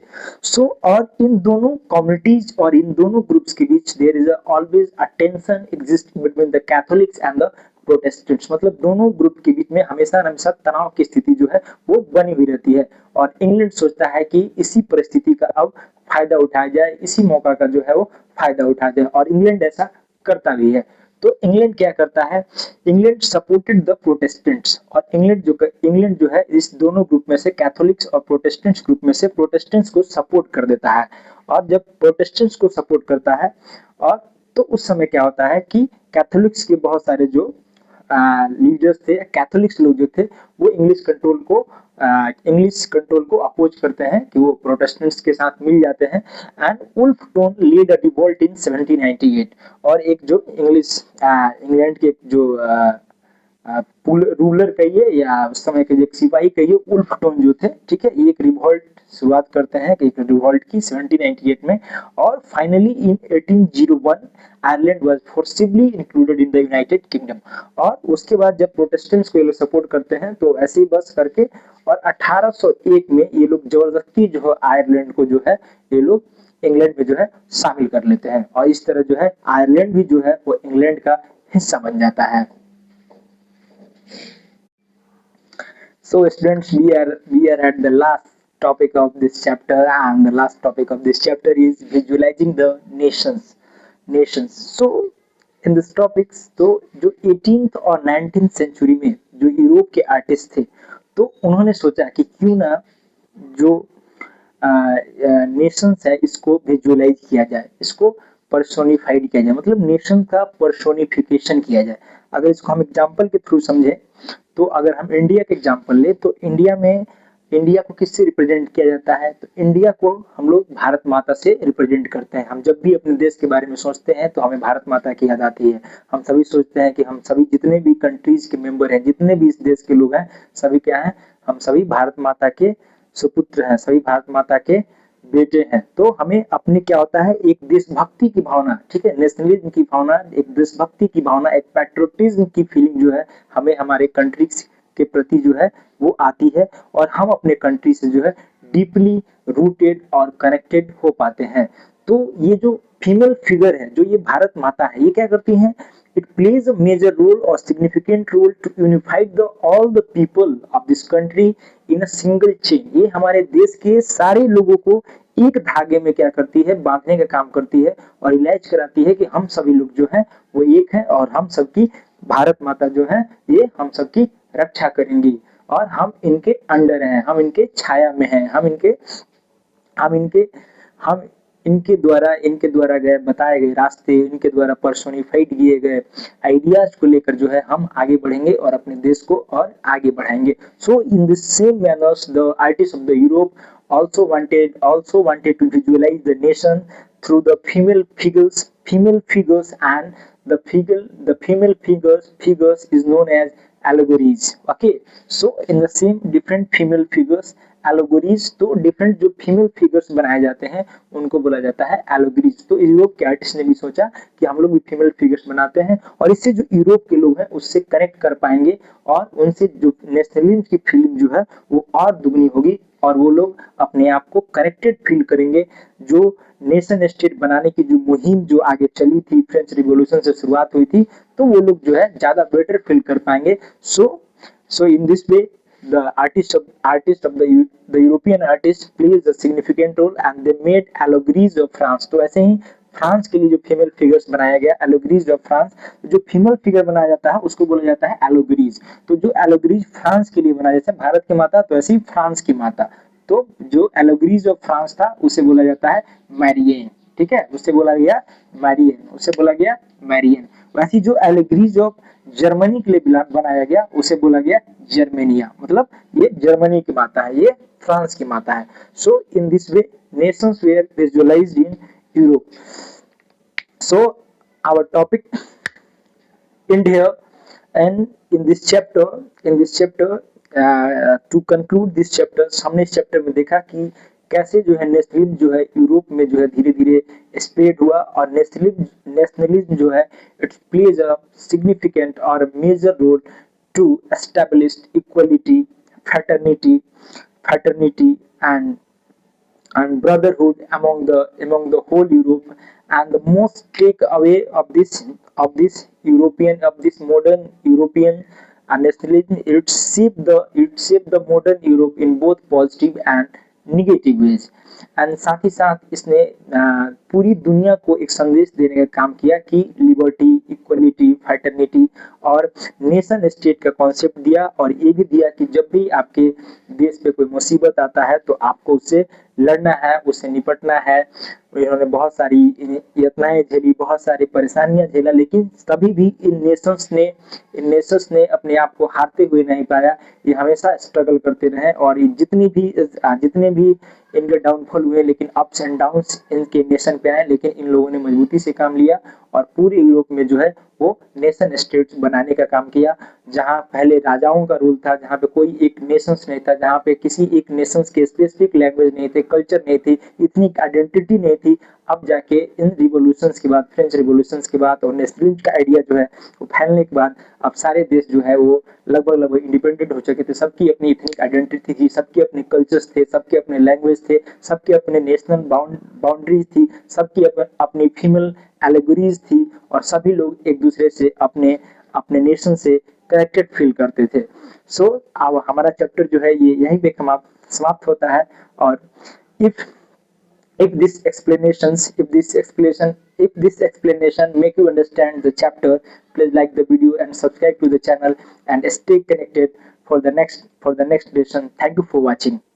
S1: और इन दोनों कम्युनिटीज और इन दोनों ग्रुप्स के बीच there is always a tension exist between the Catholics and the Protestants, मतलब दोनों ग्रुप के बीच में हमेशा तनाव की स्थिति जो है वो बनी हुई रहती है। और इंग्लैंड सोचता है कि इसी परिस्थिति का अब फायदा उठाया जाए, इसी मौका का जो है वो फायदा उठाया जाए, और इंग्लैंड ऐसा करता भी है। तो इंग्लैंड क्या करता है, इंग्लैंड सपोर्टेड द प्रोटेस्टेंट्स, और इंग्लैंड जो है इस दोनों ग्रुप में से कैथोलिक्स और प्रोटेस्टेंट्स ग्रुप में से प्रोटेस्टेंट्स को सपोर्ट कर देता है। और जब प्रोटेस्टेंट्स को सपोर्ट करता है, और तो उस समय क्या होता है कि कैथोलिक्स के बहुत सारे जो लीडर्स थे, कैथोलिक्स लोग जो थे वो इंग्लिश कंट्रोल को इंग्लिश कंट्रोल को अपोज करते हैं कि वो प्रोटेस्टेंट्स के साथ मिल जाते हैं। And Wolfe Tone lead a revolt in 1798। और एक जो इंग्लैंड के जो रूलर कहिए या उस समय के जो एक सिपाही कहिए, वुल्फ टोन जो थे, ठीक है, ये एक रिवोल्ट शुरुआत करते हैं कि एक रिवोल्ट की 1798 में। और finally in 1801 Ireland was forcibly included in the United kingdom. और उसके बाद जब प्रोटेस्टेंट्स को ये लोग सपोर्ट करते हैं तो ऐसे ही बस करके और 1801 में ये लोग जबरदस्ती जो है आयरलैंड को जो है ये लोग इंग्लैंड में जो है शामिल कर लेते हैं। और इस तरह जो है आयरलैंड भी जो है वो इंग्लैंड का हिस्सा बन जाता है। So students, we are at the last topic of this chapter, and the last topic of this chapter is visualizing the nations. So in this topics, तो जो 18th और 19th सेंचुरी में जो यूरोप के आर्टिस्ट थे, तो उन्होंने सोचा कि क्यों ना जो नेशंस है इसको विजुअलाइज किया जाए, इसको पर्सोनिफाइड किया जाए, मतलब नेशन का पर्सोनिफिकेशन किया जाए। अगर इसको हम एग्जांपल के थ्रू समझे तो अगर हम इंडिया के एग्जांपल ले तो इंडिया में इंडिया को किससे रिप्रेजेंट किया जाता है? तो इंडिया को हम लोग भारत माता से रिप्रेजेंट करते हैं। हम जब भी अपने देश के बारे में सोचते हैं तो हमें भारत माता की याद आती है। हम सभी सोचते हैं कि हम सभी जितने भी कंट्रीज के मेंबर हैं, जितने भी इस देश के लोग हैं, सभी क्या हैं? हम सभी भारत माता के सुपुत्र हैं, सभी भारत माता के बेटे हैं। तो हमें अपने क्या होता है, एक देशभक्ति की भावना, ठीक है, नेशनलिज्म की भावना, एक देशभक्ति की भावना, एक पैट्रियोटिज्म की फीलिंग जो है हमें हमारे कंट्री के प्रति जो है वो आती है। और हम अपने कंट्री से जो है डीपली रूटेड और कनेक्टेड हो पाते हैं। तो ये जो फीमेल फिगर है, जो ये भारत माता है, ये क्या करती हैं? It plays a major role or significant role to unify all the people of this country in a single chain। ये हमारे देश के सारे लोगों को एक धागे में क्या करती है? बांधने का काम करती है और रियलाइज कराती है कि हम सभी लोग जो हैं वो एक हैं और हम सबकी भारत माता जो है ये हम सबकी रक्षा करेंगी और हम इनके अंडर हैं, हम इनके छाया में हैं, हम इनके द्वारा गए बताए गए रास्ते, इनके द्वारा पर्सोनिफाइड किए गए आइडियाज को लेकर जो है हम आगे बढ़ेंगे और अपने देश को और आगे बढ़ाएंगे। So in this same manners the artist of the Europe also wanted to visualize the nation through the female figures, and the female figures is known as allegories। Okay, so in the same different female figures एलोगोरीज, तो different जो female figures बनाए जाते हैं उनको बोला जाता है एलोगोरीज। तो यूरोप के आर्टिस्ट ने भी सोचा कि हम लोग भी फीमेल फिगर्स बनाते हैं और इससे जो यूरोप के लोग हैं उससे कनेक्ट कर पाएंगे और उनसे जो नेशनलिज्म की फीलिंग जो है वो और दुगनी होगी और वो लोग अपने आप को कनेक्टेड फील करेंगे। जो नेशन स्टेट बनाने की जो मुहिम जो आगे चली थी, फ्रेंच रिवॉल्यूशन से शुरुआत हुई थी, तो वो लोग जो है ज्यादा बेटर फील कर पाएंगे। So in this way the artist of the European artist plays a significant role and they made allegories of France। तो ऐसे ही फ्रांस के लिए जो फीमेल फिगर्स बनाया गया एलोगरीज ऑफ फ्रांस, जो फीमेल फिगर बनाया जाता है उसको बोला जाता है एलोगरीज। तो जो एलोगरीज फ्रांस के लिए बनाया, जैसे भारत की माता तो ऐसे ही फ्रांस की माता, तो जो एलोगरीज ऑफ फ्रांस था उसे बोला जाता है मैरियन, ठीक है, उससे बोला गया मैरियन। वैसी जो एलोगरीज ऑफ जर्मनी के लिए बनाया गया उसे बोला गया जर्मेनिया, मतलब ये जर्मनी की माता है, ये फ्रांस की माता है। So in this way nations were visualized in Europe. So our topic end here, and in this chapter to conclude this chapter, हमने इस चैप्टर में देखा कि कैसे जो है नेशनलिज्म जो है यूरोप में जो है धीरे धीरे स्प्रेड हुआ और नेशनलिज्म जो है इट प्लेज अ सिग्निफिकेंट और major role to establish equality, fraternity and brotherhood among the whole Europe। And the most takeaway of this modern European nationalism, it shaped the modern Europe in both positive and negative ways। And साथ ही साथ इसने पूरी दुनिया को एक संदेश देने का काम किया कि लिबर्टी, इक्वलिटी, फ्रैटर्निटी और नेशन स्टेट का कॉन्सेप्ट दिया और ये भी दिया कि जब भी आपके देश पे कोई मुसीबत आता है तो आपको उससे लड़ना है, उससे निपटना है। इन्होंने बहुत सारी यातनाएं झेली, बहुत सारी परेशानियां झेला, लेकिन कभी भी इन नेशंस ने अपने आप को हारते हुए नहीं पाया। ये हमेशा स्ट्रगल करते रहे और ये जितने भी इनके डाउनफॉल हुए, लेकिन अप्स एंड डाउन्स इनके नेशन पे आए, लेकिन इन लोगों ने मजबूती से काम लिया और पूरे यूरोप में जो है वो नेशन स्टेट्स बनाने का काम किया। जहां पहले राजाओं का रूल था, जहां पे कोई एक नेशंस नहीं था, जहां पे किसी एक नेशंस के स्पेसिफिक लैंग्वेज नहीं थे, कल्चर नहीं थी, इतनी आइडेंटिटी नहीं थी, अब जाके इन रिवॉल्यूशंस के बाद, फ्रेंच रिवॉल्यूशंस के बाद और नेशनलिज्म का आइडिया जो है वो फैलने के बाद अब सारे देश जो है वो लगभग इंडिपेंडेंट हो चुके थे। सबकी अपनी इथनिक आइडेंटिटी थी, सबके अपने कल्चर्स थे, सबके अपने लैंग्वेज थे, सबके अपने नेशनल बाउंड्रीज थी, सबकी अपनी फीमेल एलेगोरीज थी और सभी लोग एक दूसरे से अपने अपने नेशन से कनेक्टेड फील करते थे। सो अब हमारा चैप्टर जो है ये यहीं पे समाप्त होता है। और if if this explanation make you understand the chapter, please like the video and subscribe to the channel and stay connected for the next lesson. Thank you for watching.